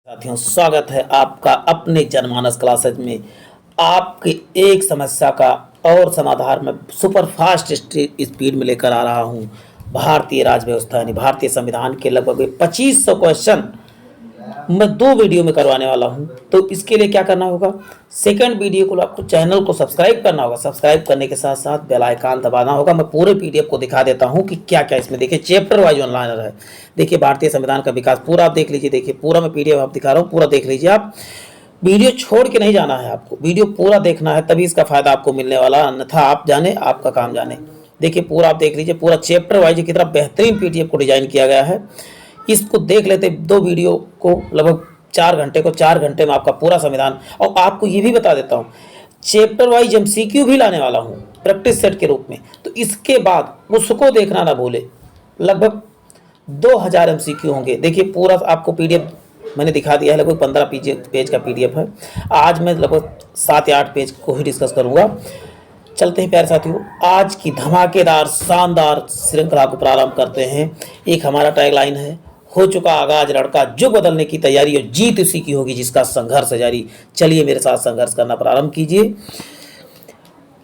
साथियों, स्वागत है आपका अपने जनमानस क्लासेज में। आपकी एक समस्या का और समाधान में सुपर फास्ट स्पीड में लेकर आ रहा हूं। भारतीय राज्य व्यवस्था यानी भारतीय संविधान के लगभग 2500 क्वेश्चन मैं 2 वीडियो में करवाने वाला हूं। तो इसके लिए क्या करना होगा, सेकंड वीडियो को आपको चैनल को सब्सक्राइब करना होगा। सब्सक्राइब करने के साथ साथ बेल आइकन दबाना होगा। मैं पूरे पीडीएफ को दिखा देता हूं कि क्या क्या इसमें देखिए चैप्टर वाइज ऑनलाइन है। देखिए भारतीय संविधान का विकास पूरा आप देख लीजिए। देखिए पूरा मैं पीडीएफ आप दिखा रहा हूँ, पूरा देख लीजिए। आप वीडियो छोड़ के नहीं जाना है, आपको वीडियो पूरा देखना है, तभी इसका फायदा आपको मिलने वाला। अन्यथा आप जाने आपका काम जाने। देखिए पूरा आप देख लीजिए, पूरा चैप्टर वाइज की तरह बेहतरीन पीडीएफ को डिजाइन किया गया है। इसको देख लेते 2 वीडियो को लगभग 4 घंटे को 4 घंटे में आपका पूरा संविधान। और आपको ये भी बता देता हूँ, चैप्टर वाइज एमसीक्यू भी लाने वाला हूँ प्रैक्टिस सेट के रूप में। तो इसके बाद उसको देखना ना भूले। लगभग 2000 एमसीक्यू होंगे। देखिए पूरा आपको पीडीएफ मैंने दिखा दिया है। लगभग 15 पेज का पीडीएफ है। आज मैं लगभग 7 या 8 पेज को ही डिस्कस करूँगा। चलते हैं प्यारे साथियों, आज की धमाकेदार शानदार श्रृंखला को प्रारंभ करते हैं। एक हमारा टैगलाइन है, हो चुका आगाज लड़का जो बदलने की तैयारी, और जीत उसी की होगी जिसका संघर्ष जारी। चलिए मेरे साथ संघर्ष करना प्रारंभ कीजिए।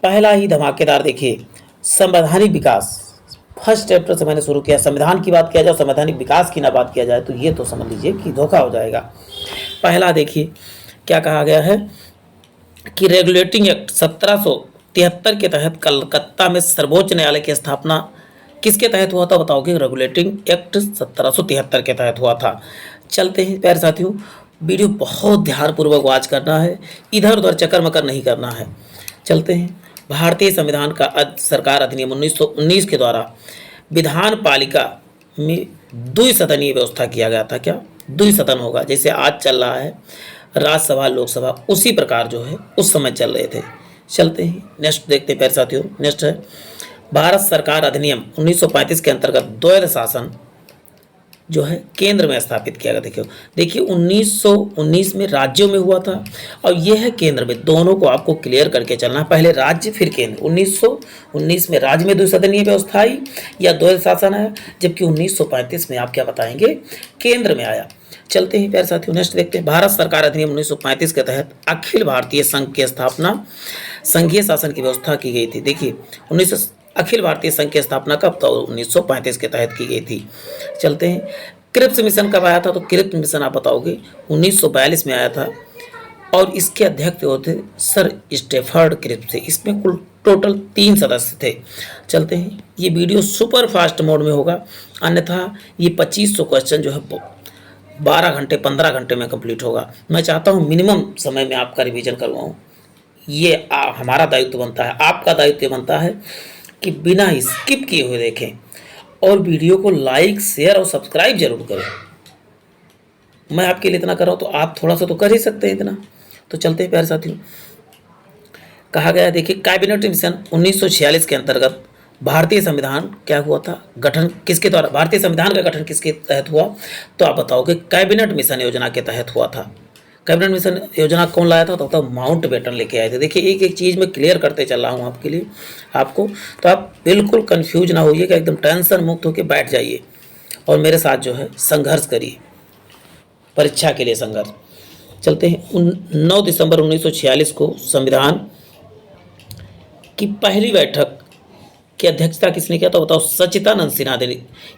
पहला ही धमाकेदार देखिए, संवैधानिक विकास। फर्स्ट चैप्टर से मैंने शुरू किया। संविधान की बात किया जाए, संवैधानिक विकास की ना बात किया जाए तो ये तो समझ लीजिए कि धोखा हो जाएगा। पहला देखिए क्या कहा गया है कि रेगुलेटिंग एक्ट 1773 के तहत कलकत्ता में सर्वोच्च न्यायालय की स्थापना किसके तहत हुआ था बताओगे? रेगुलेटिंग एक्ट 1773 के तहत हुआ था। चलते हैं प्यारे साथियों, वीडियो बहुत ध्यानपूर्वक वॉच करना है, इधर उधर चक्कर मकर नहीं करना है। चलते हैं, भारतीय संविधान का सरकार अधिनियम 1919 के द्वारा विधान पालिका में द्विसदनीय व्यवस्था किया गया था। क्या द्विसदन होगा? जैसे आज चल रहा है राज्यसभा लोकसभा, उसी प्रकार जो है उस समय चल रहे थे। चलते हैं नेक्स्ट देखते हैं प्यारे साथियों। नेक्स्ट है भारत सरकार अधिनियम 1935 के अंतर्गत द्वैध शासन जो है केंद्र में स्थापित किया गया। देखिए 1919 में राज्यों में हुआ था और यह है केंद्र में। दोनों को आपको क्लियर करके चलना, पहले राज्य फिर केंद्र। 1919 में राज्य में द्विसदनीय व्यवस्था आई या द्वैध शासन आया, जबकि 1935 में आप क्या बताएंगे, केंद्र में आया। चलते हैं प्यारे साथियों, नेक्स्ट देखते हैं। भारत सरकार अधिनियम 1935 के तहत अखिल भारतीय संघ की स्थापना, संघीय शासन की व्यवस्था की गई थी। देखिए अखिल भारतीय संघ की स्थापना कब? तो 1935 के तहत की गई थी। चलते हैं, क्रिप्स मिशन कब आया था? तो क्रिप्स मिशन आप बताओगे 1942 में आया था और इसके अध्यक्ष जो थे सर स्टेफर्ड क्रिप्स थे। इसमें कुल टोटल 3 सदस्य थे। चलते हैं, ये वीडियो सुपर फास्ट मोड में होगा, अन्यथा ये 2500 क्वेश्चन जो है 12 घंटे 15 घंटे में कंप्लीट होगा। मैं चाहता हूँ मिनिमम समय में आपका रिवीजन करवाऊँ। ये हमारा दायित्व बनता है, आपका दायित्व बनता है कि बिना स्किप किए हुए देखें और वीडियो को लाइक शेयर और सब्सक्राइब जरूर करें। मैं आपके लिए इतना कर रहा हूँ तो आप थोड़ा सा तो कर ही सकते हैं इतना। तो चलते हैं प्यारे साथियों, कहा गया देखिए कैबिनेट मिशन 1946 के अंतर्गत भारतीय संविधान क्या हुआ था, गठन किसके द्वारा? भारतीय संविधान का गठन किसके तहत हुआ? तो आप बताओगे कैबिनेट मिशन योजना के तहत हुआ था। कैबिनेट मिशन योजना कौन लाया था? तो माउंट बेटन लेके आए थे। देखिए एक एक चीज़ में क्लियर करते चल रहा हूँ आपके लिए आपको, तो आप बिल्कुल कंफ्यूज ना होइएगा, एकदम टेंशन मुक्त होकर बैठ जाइए और मेरे साथ जो है संघर्ष करिए, परीक्षा के लिए संघर्ष। चलते हैं, 9 दिसंबर 1946 को संविधान की पहली बैठक की अध्यक्षता किसने किया? तो बताओ सच्चिदानंद सिन्हा ने।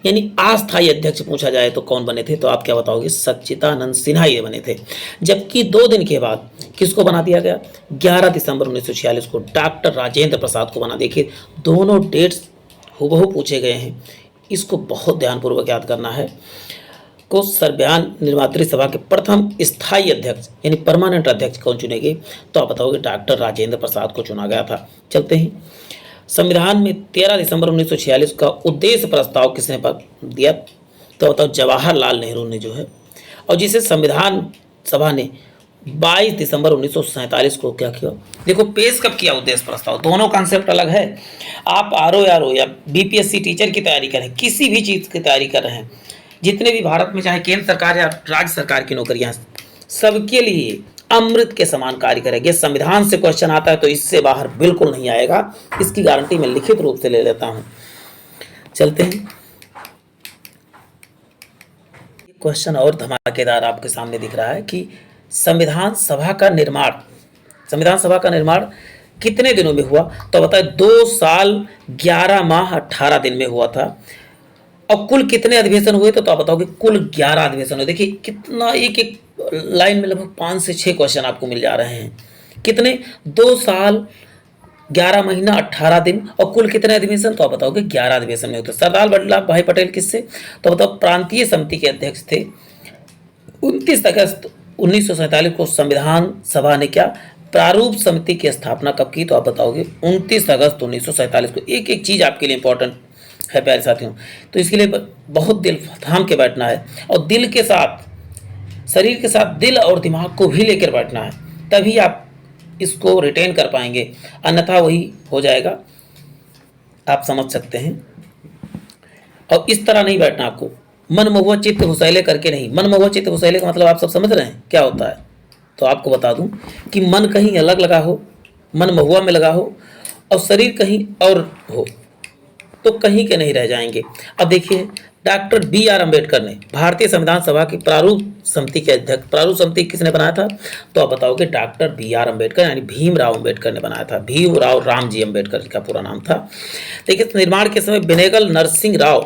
यानी अस्थायी अध्यक्ष पूछा जाए तो कौन बने थे? तो आप क्या बताओगे? सच्चिदानंद सिन्हा ये बने थे। जबकि 2 दिन के बाद किसको बना दिया गया? 11 दिसंबर 1946 को डॉक्टर राजेंद्र प्रसाद को बना। देखिए दोनों डेट्स हूबहू पूछे गए हैं, इसको बहुत ध्यानपूर्वक याद करना है। को संविधान निर्मात्री सभा के प्रथम स्थायी अध्यक्ष यानी परमानेंट अध्यक्ष कौन चुने गए? तो आप बताओगे डॉक्टर राजेंद्र प्रसाद को चुना गया था। चलते हैं, संविधान में 13 दिसंबर 1946 का उद्देश्य प्रस्ताव किसने दिया? तो बताओ जवाहरलाल नेहरू ने जो है, और जिसे संविधान सभा ने 22 दिसंबर 1947 को क्या किया? देखो पेश कब किया उद्देश्य प्रस्ताव, दोनों कॉन्सेप्ट अलग है। आप आरओ या बीपीएससी टीचर की तैयारी करें, किसी भी चीज़ की तैयारी कर रहे हैं, जितने भी भारत में चाहे केंद्र सरकार या राज्य सरकार की नौकरियां, सबके लिए अमृत के समान कार्य करेंगे। संविधान से क्वेश्चन आता है तो इससे बाहर बिल्कुल नहीं आएगा, इसकी गारंटी मैं लिखित रूप से ले लेता हूं। चलते हैं, क्वेश्चन और धमाकेदार आपके सामने दिख रहा है कि संविधान सभा का निर्माण संविधान सभा का निर्माण कितने दिनों में हुआ? तो बताए 2 साल 11 माह 18 दिन में हुआ था। और कुल कितने अधिवेशन हुए थे? तो आप बताओगे कुल 11 अधिवेशन हुए। देखिए कितना, एक एक लाइन में लगभग 5 से 6 क्वेश्चन आपको मिल जा रहे हैं। कितने? 2 साल 11 महीना 18 दिन और कुल कितने अधिवेशन? तो आप बताओगे 11 अधिवेशन में होते। सरदार वल्लभ भाई पटेल किससे? तो बताओ प्रांतीय समिति के अध्यक्ष थे। 29 अगस्त 1947 को संविधान सभा ने क्या प्रारूप समिति की स्थापना कब की? तो आप बताओगे 29 अगस्त 1947 को। एक एक चीज आपके लिए इंपॉर्टेंट है प्यारे साथियों, तो इसके लिए बहुत दिल थाम के बैठना है और दिल के साथ, शरीर के साथ दिल और दिमाग को भी लेकर बैठना है, तभी आप इसको रिटेन कर पाएंगे, अन्यथा वही हो जाएगा। आप समझ सकते हैं। और इस तरह नहीं बैठना आपको, मन महुआ चित्त घुसैले करके नहीं। मन महुआ चित्त घुसैले का मतलब आप सब समझ रहे हैं क्या होता है? तो आपको बता दूं कि मन कहीं अलग लगा हो, मन महुआ में लगा हो और शरीर कहीं और हो, तो कहीं के नहीं रह जाएंगे। अब देखिए डॉक्टर B.R. अम्बेडकर ने भारतीय संविधान सभा की प्रारूप समिति के अध्यक्ष, प्रारूप समिति किसने बनाया था? तो आप बताओगे डॉक्टर B.R. अम्बेडकर यानी भीमराव अम्बेडकर ने बनाया था। भीमराव रामजी अम्बेडकर का पूरा नाम था। देखिए निर्माण के समय बेनेगल नरसिंह राव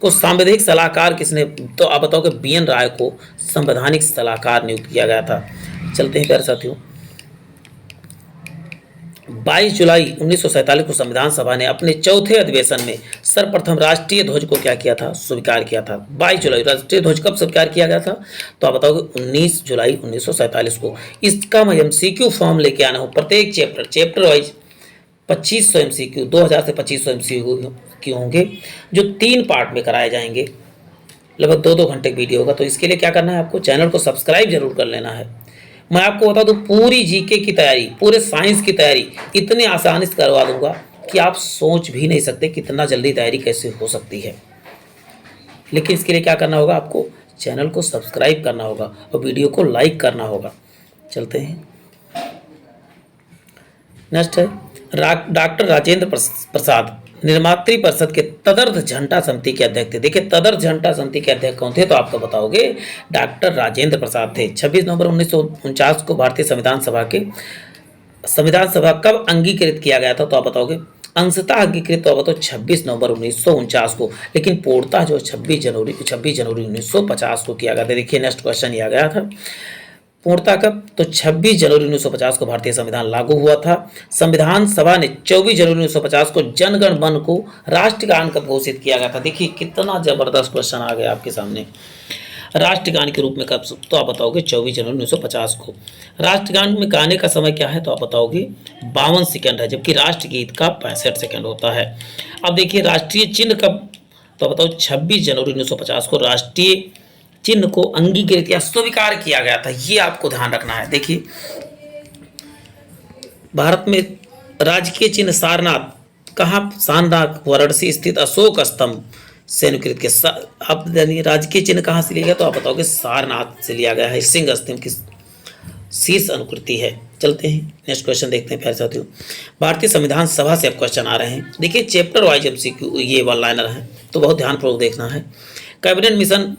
को संवैधानिक सलाहकार किसने? तो आप बताओगे B.N. राय को संवैधानिक सलाहकार नियुक्त किया गया था। चलते हैं प्यारे साथियों। 22 जुलाई 1947 को संविधान सभा ने अपने चौथे अधिवेशन में सर्वप्रथम राष्ट्रीय ध्वज को क्या किया था? स्वीकार किया था। 22 जुलाई राष्ट्रीय ध्वज कब स्वीकार किया गया था? तो आप बताओगे 19 जुलाई 1947 को। इसका मैं MCQ फॉर्म लेके आना हूँ, प्रत्येक चैप्टर वाइज 2500 MCQ, 2000 से 2500 MCQ होंगे, जो 3 पार्ट में कराए जाएंगे। लगभग 2-2 घंटे की वीडियो होगा। तो इसके लिए क्या करना है आपको? चैनल को सब्सक्राइब जरूर कर लेना है। मैं आपको बता दूं पूरी जीके की तैयारी, पूरे साइंस की तैयारी इतनी आसानी से करवा दूंगा कि आप सोच भी नहीं सकते कितना जल्दी तैयारी कैसे हो सकती है। लेकिन इसके लिए क्या करना होगा? आपको चैनल को सब्सक्राइब करना होगा और वीडियो को लाइक करना होगा। चलते हैं, नेक्स्ट है डॉक्टर राजेंद्र प्रसाद निर्मात्री परिषद के तदर्थ झंटा समिति के अध्यक्ष थे। देखिए तदर्थ झंटा समिति के अध्यक्ष कौन थे? तो आपको बताओगे डॉक्टर राजेंद्र प्रसाद थे। 26 नवंबर 1949 को भारतीय संविधान सभा कब अंगीकृत किया गया था? तो आप बताओगे अंशतः अंगीकृत। तो आप बताओ 26 नवंबर 1949 को, लेकिन पूर्णतः जो 26 जनवरी 1950 को किया गया था। देखिए नेक्स्ट क्वेश्चन ये आ गया था, पूर्णता कब? तो 26 जनवरी 1950 को भारतीय संविधान लागू हुआ था। संविधान सभा ने 24 जनवरी 1950 को जनगण मन को राष्ट्रगान कब घोषित किया गया था? देखिए कितना जबरदस्त क्वेश्चन आ गया आपके सामने। राष्ट्रगान के रूप में कब? तो आप बताओगे 24 जनवरी 1950 को। राष्ट्रगान में गाने का समय क्या है? तो आप बताओगे 52 सेकंड है, जबकि राष्ट्रगीत का 65 सेकंड होता है। अब देखिए राष्ट्रीय चिन्ह कब? तो बताओ 26 जनवरी 1950 को राष्ट्रीय चिन्ह को अंगीकृत या स्वीकार किया गया था। ये आपको ध्यान रखना है। देखिए भारत में राजकीय चिन्ह सारनाथ कहाँ? सारनाथ वाराणसी स्थित अशोक स्तंभ से अनुकृत के। अब राजकीय चिन्ह कहाँ से लिया गया? तो आप बताओगे सारनाथ से लिया गया है। सिंह स्तंभ की शीर्ष अनुकृति है। चलते हैं नेक्स्ट क्वेश्चन देखते हैं प्यारे साथियों। भारतीय संविधान सभा से अब क्वेश्चन आ रहे हैं। देखिए चैप्टर वाइज MCQ ये वन लाइनर है, तो बहुत ध्यानपूर्वक देखना है। कैबिनेट मिशन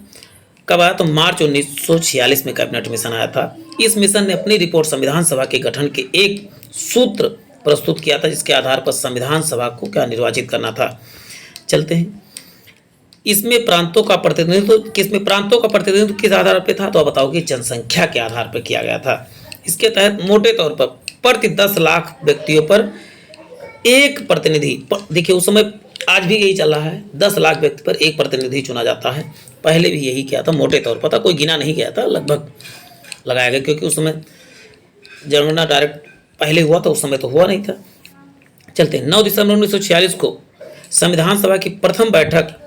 कब आया? तो मार्च 1946 में कैबिनेट मिशन आया था। इस मिशन ने अपनी रिपोर्ट संविधान सभा के गठन के एक सूत्र प्रस्तुत किया था, जिसके आधार पर संविधान सभा को क्या निर्वाचित करना था। चलते हैं, इसमें प्रांतों का प्रतिनिधित्व किस आधार पर था? तो आप बताओगे जनसंख्या के आधार पर किया गया था। इसके तहत मोटे तौर पर प्रति 10 लाख व्यक्तियों पर एक प्रतिनिधि, देखिए उस समय, आज भी यही चल रहा है, 10 लाख व्यक्ति पर एक प्रतिनिधि चुना जाता है। पहले भी यही किया था, मोटे तौर पर था, कोई गिना नहीं गया था, लगभग लगाया गया, क्योंकि उस समय जनगणना डायरेक्ट पहले हुआ था, उस समय तो हुआ नहीं था। चलते हैं, 9 दिसंबर 1946 को संविधान सभा की प्रथम बैठक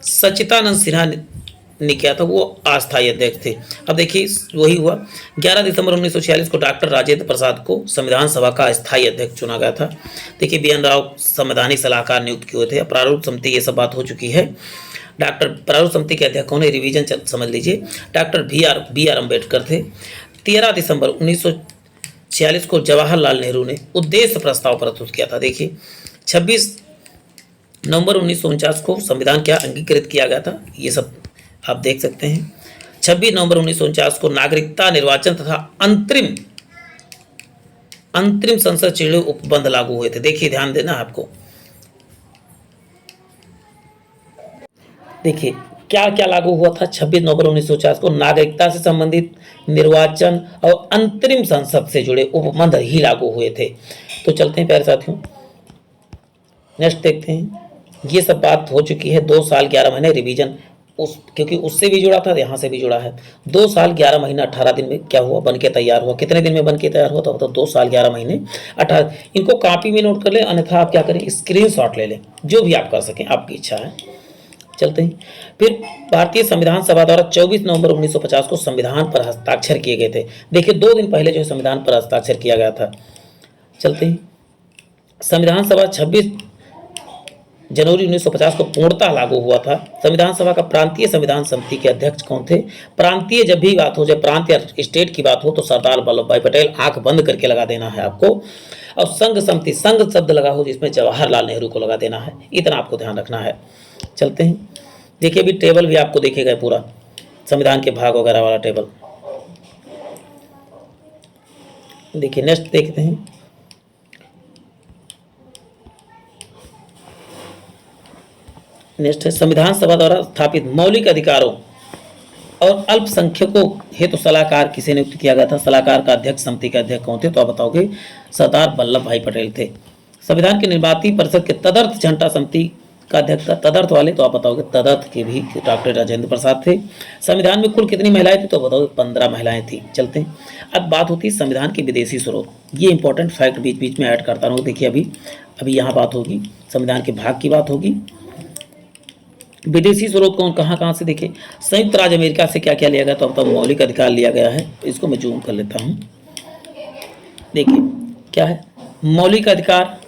सच्चिदानंद सिन्हा ने किया था, वो अस्थायी अध्यक्ष थे। अब देखिए वही हुआ, 11 दिसंबर 1946 को डॉक्टर राजेंद्र प्रसाद को संविधान सभा का अस्थायी अध्यक्ष चुना गया था। देखिए B.N. राव संवैधानिक सलाहकार नियुक्त किए हुए थे। प्रारूप समिति, ये सब बात हो चुकी है। डॉक्टर प्रारूप समिति के अध्यक्ष होने, रिवीजन समझ लीजिए, डॉक्टर B.R. अम्बेडकर थे। 13 दिसंबर 1946 को जवाहरलाल नेहरू ने उद्देश्य प्रस्ताव प्रस्तुत किया था। देखिए 26 नवंबर 1949 को संविधान क्या अंगीकृत किया गया था, ये सब आप देख सकते हैं। 26 नवंबर 1949 को नागरिकता निर्वाचन तथा अंतरिम अंतरिम संसद चुनाव उपबंध लागू हुए थे। देखिए ध्यान देना आपको, देखिए क्या क्या लागू हुआ था 26 नवंबर 1949 को, नागरिकता से संबंधित निर्वाचन और अंतरिम संसद से जुड़े उपबंध ही लागू हुए थे। तो चलते हैं प्यारे साथियों, नेक्स्ट देखते हैं। ये सब बात हो चुकी है, 2 साल 11 महीने रिवीजन, उस क्योंकि उससे भी जुड़ा था, यहाँ से भी जुड़ा है। 2 साल 11 महीने 18 दिन में क्या हुआ, बन के तैयार हुआ। कितने दिन में बन के तैयार हुआ, तो 2 साल 11 महीने 18। इनको कॉपी में नोट कर ले, अन्यथा आप क्या करें, स्क्रीनशॉट ले लें, जो भी आप कर सकें, आपकी इच्छा है। चलते हैं फिर, भारतीय संविधान सभा द्वारा 24 नवंबर 1950 को संविधान पर हस्ताक्षर किए गए थे। देखिए 2 दिन पहले जो है संविधान पर हस्ताक्षर किया गया था। चलते हैं, संविधान सभा 26 जनवरी 1950 को पूर्णतः लागू हुआ था। संविधान सभा का प्रांतीय संविधान समिति के अध्यक्ष कौन थे? प्रांतीय, जब भी बात हो जाए प्रांत या स्टेट की बात हो तो सरदार वल्लभ भाई पटेल, आंख बंद करके लगा देना है आपको। और संघ समिति, संघ शब्द लगा हो जिसमें जवाहरलाल नेहरू को लगा देना है, इतना आपको ध्यान रखना है। चलते हैं, देखिए अभी टेबल भी आपको देखेगा पूरा, संविधान के भाग वगैरह वाला टेबल। देखिए नेक्स्ट देखते हैं, नेक्स्ट है संविधान सभा द्वारा स्थापित मौलिक अधिकारों और अल्पसंख्यकों हेतु सलाहकार किसे नियुक्त किया गया था? सलाहकार का अध्यक्ष, समिति के अध्यक्ष कौन थे? तो आप बताओगे सरदार वल्लभ भाई पटेल थे। संविधान के निर्माती परिषद के तदर्थ जनता समिति का अध्यक्ष था, तदर्थ वाले, तो आप बताओगे तदर्थ के भी डॉक्टर राजेंद्र प्रसाद थे। संविधान में कुल कितनी महिलाएं थी? तो बताओगे 15 महिलाएं थी। चलते हैं, अब बात होती है संविधान के विदेशी स्रोत। ये इंपॉर्टेंट फैक्ट बीच बीच में ऐड करता रहूँ। देखिए अभी यहाँ बात होगी, संविधान के भाग की बात होगी। विदेशी स्रोत कौन कहाँ कहाँ से? देखिए संयुक्त राज्य अमेरिका से क्या क्या लिया गया, तो अब तो मौलिक अधिकार लिया गया है, इसको मैं जूम कर लेता हूँ। देखिए क्या है, मौलिक अधिकार,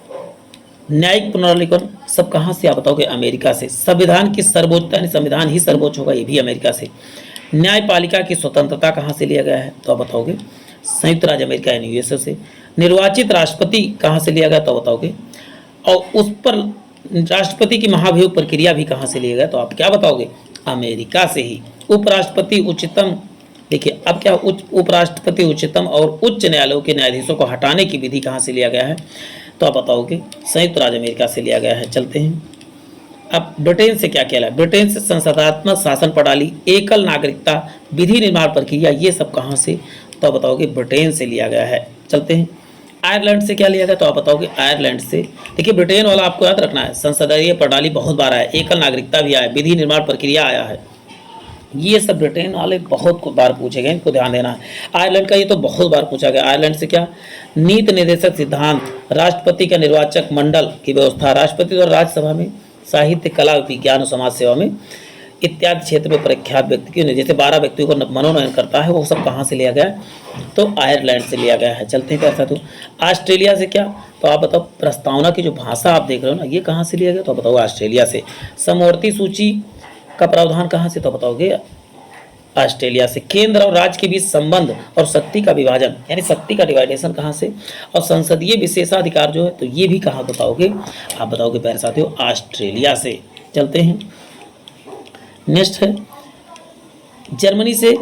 न्यायिक पुनर्लिखन, सब कहाँ से? आप बताओगे अमेरिका से। संविधान की सर्वोच्चता, यानी संविधान ही सर्वोच्च होगा, ये भी अमेरिका से। न्यायपालिका की स्वतंत्रता कहाँ से लिया गया है? तो आप बताओगे संयुक्त राज्य अमेरिका यानी यूएसए से। निर्वाचित राष्ट्रपति कहाँ से लिया गया? तो बताओगे, और उस पर राष्ट्रपति की महाभियोग प्रक्रिया भी कहाँ से लिया गया? तो आप क्या बताओगे? अमेरिका से ही। उपराष्ट्रपति, उच्चतम, देखिए अब क्या, उपराष्ट्रपति, उच्चतम और उच्च न्यायालयों के न्यायाधीशों को हटाने की विधि कहाँ से लिया गया है? तो आप बताओगे संयुक्त राज्य अमेरिका से लिया गया है। चलते हैं, अब ब्रिटेन से क्या किया? ब्रिटेन से संसदात्मक शासन प्रणाली, एकल नागरिकता, विधि निर्माण प्रक्रिया, ये सब कहाँ से? तो आप बताओगे ब्रिटेन से लिया गया है। चलते हैं, आयरलैंड से क्या लिया गया? तो आप बताओगे आयरलैंड से। देखिए ब्रिटेन वाला आपको याद रखना है, संसदीय प्रणाली बहुत बार आया, एकल नागरिकता भी आया, विधि निर्माण प्रक्रिया आया है, ये सब ब्रिटेन वाले बहुत बार पूछे गए, इनको ध्यान देना है। आयरलैंड का ये तो बहुत बार पूछा गया। आयरलैंड से क्या? नीति निर्देशक सिद्धांत, राष्ट्रपति का निर्वाचक मंडल की व्यवस्था, राष्ट्रपति द्वारा राज्यसभा में, साहित्य, कला, विज्ञान और समाज सेवा में इत्यादि क्षेत्र में प्रख्यात व्यक्ति की, जैसे 12 व्यक्तियों को मनोनयन करता है, वो सब कहाँ से लिया गया? तो आयरलैंड से लिया गया है। चलते हैं कैसा, तो ऑस्ट्रेलिया से क्या? तो आप बताओ, प्रस्तावना की जो भाषा आप देख रहे हो ना, ये कहाँ से लिया गया? तो बताओ ऑस्ट्रेलिया से। समवर्ती सूची का प्रावधान कहाँ से? तो बताओगे ऑस्ट्रेलिया से। केंद्र और राज्य के बीच संबंध और शक्ति का विभाजन, यानी शक्ति का डिवाइडेशन कहाँ से? और संसदीय विशेषाधिकार जो है, तो ये भी कहाँ बताओगे? आप बताओगे प्यारे साथियों ऑस्ट्रेलिया से। चलते हैं, नेक्स्ट है जर्मनी से।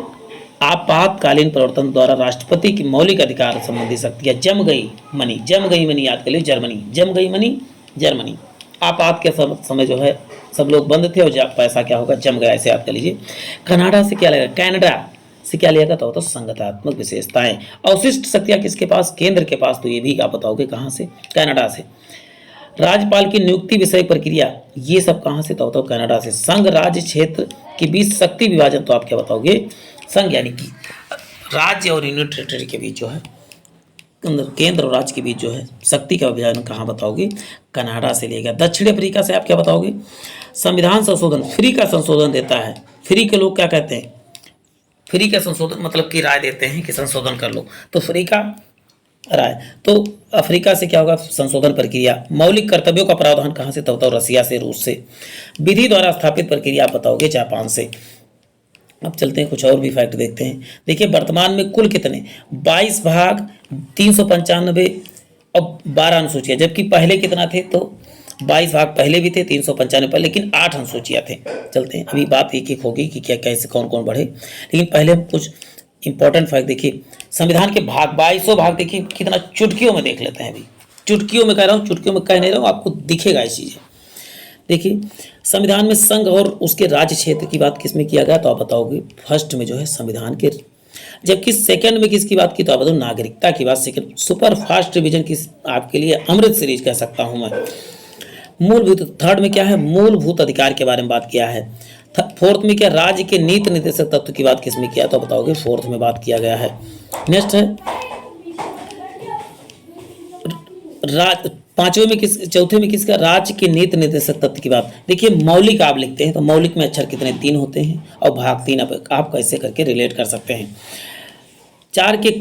आपातकालीन प्रवर्तन द्वारा राष्ट्रपति की मौलिक अधिकार संबंधी शक्तियां जम गई मनी, जम गई मनी याद कर लीजिए, जर्मनी, जम गई मनी, जर्मनी। आपात के समय जो है सब लोग बंद थे और पैसा क्या होगा? जम गया, ऐसे याद कर लीजिए। कनाडा से क्या लगेगा? कनाडा से क्या लिया गया? तो संगठनात्मक विशेषताएं। अवशिष्ट शक्तियां किसके पास? केंद्र के पास, तो ये भी आप बताओगे कहाँ से? कनाडा से। राज्यपाल की नियुक्ति विषय प्रक्रिया, ये सब कहाँ से? तो कनाडा से। संघ राज्य क्षेत्र के बीच शक्ति विभाजन, तो आप क्या बताओगे? संघ यानी कि राज्य और यूनियन टेरिटरी के बीच जो है, केंद्र और राज्य के बीच जो है शक्ति का विभाजन कहाँ बताओगे? कनाडा से लिया गया। दक्षिण अफ्रीका से आप क्या बताओगे? संविधान संशोधन, फ्री का संशोधन देता है। फ्री के लोग क्या कहते हैं? फ्री का संशोधन मतलब कि राय देते हैं कि संशोधन कर लो, तो फ्री का राय। तो अफ्रीका से क्या होगा? संशोधन प्रक्रिया। मौलिक कर्तव्यों का प्रावधान कहाँ से? तो बताओ रसिया से, रूस से। विधि द्वारा स्थापित प्रक्रिया आप बताओगे जापान से। अब चलते हैं, कुछ और भी फैक्ट देखते हैं। देखिए वर्तमान में कुल कितने? 22 भाग 395 और 12 अनुसूचियाँ, जबकि पहले कितना थे? तो 22 भाग पहले भी थे, 395 पर, लेकिन 8 अनुसूचियाँ थे। चलते हैं, अभी बात एक एक होगी कि क्या कैसे कौन कौन बढ़े, लेकिन पहले हम कुछ इंपॉर्टेंट फैक्ट देखिए। संविधान के भाग 2200 भाग देखिए कितना चुटकियों में देख लेते हैं। अभी चुटकियों में कह रहा हूँ, चुटकियों में कह नहीं रहा हूँ, आपको दिखेगा ये चीज़ें। देखिए संविधान में संघ और उसके राज्य क्षेत्र की बात किसमें किया गया, तो आप बताओगे फर्स्ट में जो है संविधान के, जबकि सेकंड में किसकी बात की, तो आप बताओ नागरिकता की बात। सेकंड सुपर फास्ट रिवीजन की आपके लिए अमृत सीरीज कह सकता हूं मैं। मूलभूत, थर्ड में क्या है, मूलभूत अधिकार के बारे में बात किया है। फोर्थ में क्या, राज्य के नीति निर्देशक तत्व की बात किसमें किया, तो बताओगे फोर्थ में बात किया गया है। नेक्स्ट है पांचवें में चौथे में किसका, राज्य के नीति निर्देशक तत्व की बात। देखिए मौलिक आप लिखते हैं तो मौलिक में अक्षर कितने, 3 होते हैं, और भाग 3 आप कैसे करके रिलेट कर सकते हैं। चार के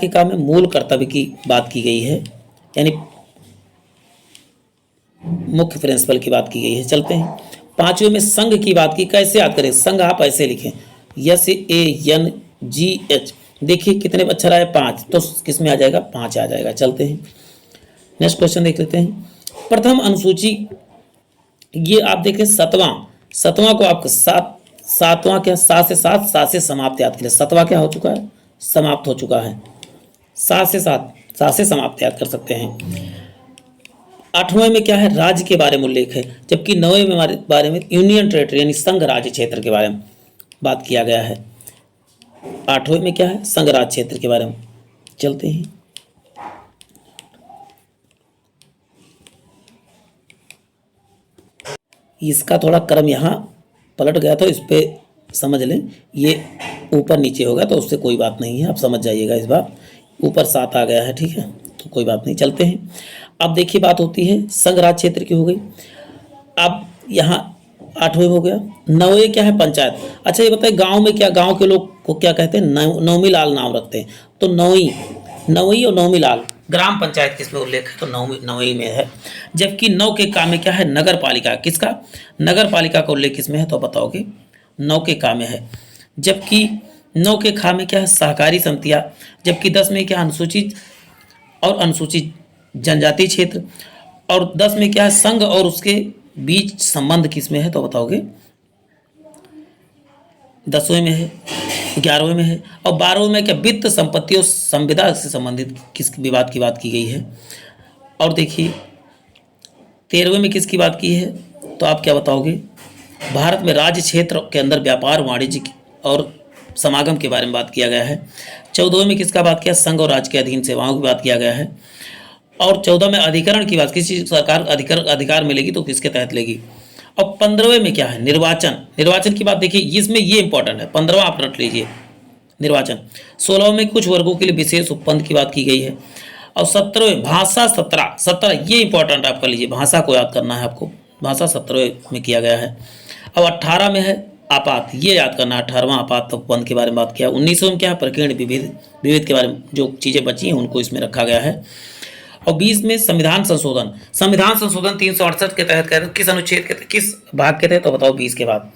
काम में मूल कर्तव्य की बात की गई है, यानी मुख्य प्रिंसिपल की बात की गई है। चलते हैं, पांचवें में संघ की बात की, कैसे याद करें, संघ आप ऐसे लिखें SANGH। देखिए कितने अक्षर आए, 5, तो किस में आ जाएगा, 5 आ जाएगा। चलते हैं नेक्स्ट क्वेश्चन देख लेते हैं। प्रथम अनुसूची, ये आप देखें सतवां को आपको सातवां क्या, 7 से 7, 7 से समाप्त याद करें। सतवां क्या हो चुका है, समाप्त हो चुका है। 7 से 7 से समाप्त याद कर सकते हैं। 8वें में क्या है, राज्य के बारे में उल्लेख है, जबकि 9वें में बारे में यूनियन टेरिटरी यानी संघ राज्य क्षेत्र के बारे में बात किया गया है। 8वें में क्या है, संघ राज्य क्षेत्र के बारे में। चलते हैं, इसका थोड़ा क्रम यहाँ पलट गया था, इस पर समझ लें, ये ऊपर नीचे होगा तो उससे कोई बात नहीं है, आप समझ जाइएगा। इस बार ऊपर 7 आ गया है, ठीक है, तो कोई बात नहीं। चलते हैं, अब देखिए बात होती है संघ राज्य क्षेत्र की हो गई। अब यहाँ 8वें हो गया। 9वें क्या है, पंचायत। अच्छा ये बताइए गांव में क्या, गांव के लोग को क्या कहते हैं, नवमी लाल नाम रखते हैं, तो नवई और नवमी लाल, ग्राम पंचायत किसमें उल्लेख है, तो नवई में है। जबकि 9 के काम में क्या है, नगर पालिका, किसका, नगर पालिका का उल्लेख किसमें है, तो बताओगे 9 के काम में है। जबकि 9 के खा में क्या है, सहकारी समितियां। जबकि 10 में क्या, अनुसूचित और अनुसूचित जनजाति क्षेत्र। और 10 में क्या है, संघ और उसके बीच संबंध किसमें है, तो बताओगे 10वें में है, 11वें में है। और 12वें में क्या, वित्त संपत्ति और संविदा से संबंधित किस विवाद की बात की गई है। और देखिए 13वें में किसकी बात की है, तो आप क्या बताओगे, भारत में राज्य क्षेत्र के अंदर व्यापार वाणिज्य और समागम के बारे में बात किया गया है। 14वें में किसका बात किया, संघ और राज्य के अधीन सेवाओं की बात किया गया है। और 14 में अधिकरण की बात, किसी सरकार अधिकार मिलेगी तो किसके तहत लेगी। और 15वें में क्या है, निर्वाचन की बात। देखिए इसमें ये इंपॉर्टेंट है, 15वां आप रट लीजिए निर्वाचन। 16वें में कुछ वर्गों के लिए विशेष उपबंध की बात की गई है। और 17वें भाषा, 17 ये इंपॉर्टेंट आप कर लीजिए, भाषा को याद करना है आपको, भाषा 17वें में किया गया है। और 18 में है आपात, ये याद करना है, 18वां आपात उपबंध के बारे में बात किया। 1900 में क्या है, प्रकीर्ण विविध के बारे में जो चीज़ें बची हैं उनको इसमें रखा गया है। और 20 में संविधान संशोधन 368 के तहत किस अनुच्छेद के, किस भाग के तहत, तो बताओ 20 के बाद।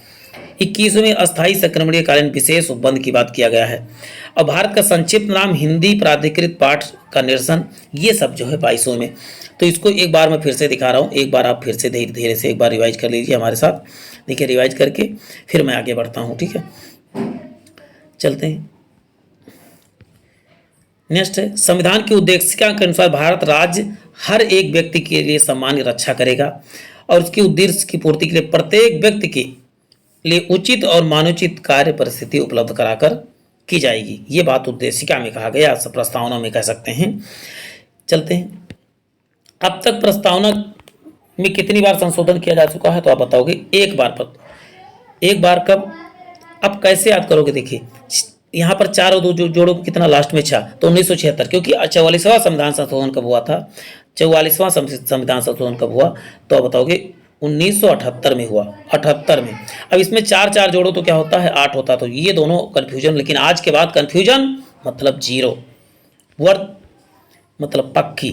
21वें में अस्थायी संक्रमणीय कालीन विशेष उपबंध की बात किया गया है। और भारत का संक्षिप्त नाम हिंदी प्राधिकृत पाठ का निरसन, ये सब जो है 22वें में। तो इसको एक बार मैं फिर से दिखा रहा हूँ, एक बार आप फिर से धीरे धीरे से एक बार रिवाइज कर लीजिए हमारे साथ। देखिए रिवाइज करके फिर मैं आगे बढ़ता हूँ, ठीक है। चलते हैं, नेक्स्ट है संविधान की उद्देशिका के अनुसार भारत राज्य हर एक व्यक्ति के लिए सम्मान रक्षा करेगा और उसके उद्देश्य की पूर्ति के लिए प्रत्येक व्यक्ति के लिए उचित और मानोचित कार्य परिस्थिति उपलब्ध कराकर की जाएगी। ये बात उद्देशिका में कहा गया, प्रस्तावना में कह सकते हैं। चलते हैं, अब तक प्रस्तावना में कितनी बार संशोधन किया जा चुका है, तो आप बताओगे एक बार कब। अब कैसे याद करोगे, देखिए यहाँ पर 4 और 2 जोड़ो कितना, लास्ट में 6, तो 1976, क्योंकि 44वां संविधान संशोधन कब हुआ था, 44वां संविधान संशोधन कब हुआ, तो आप बताओगे 1978 में हुआ, 78 में। अब इसमें 4 जोड़ो तो क्या होता है, 8 होता, तो ये दोनों कन्फ्यूजन, लेकिन आज के बाद कन्फ्यूजन मतलब 0, वर्थ मतलब पक्की,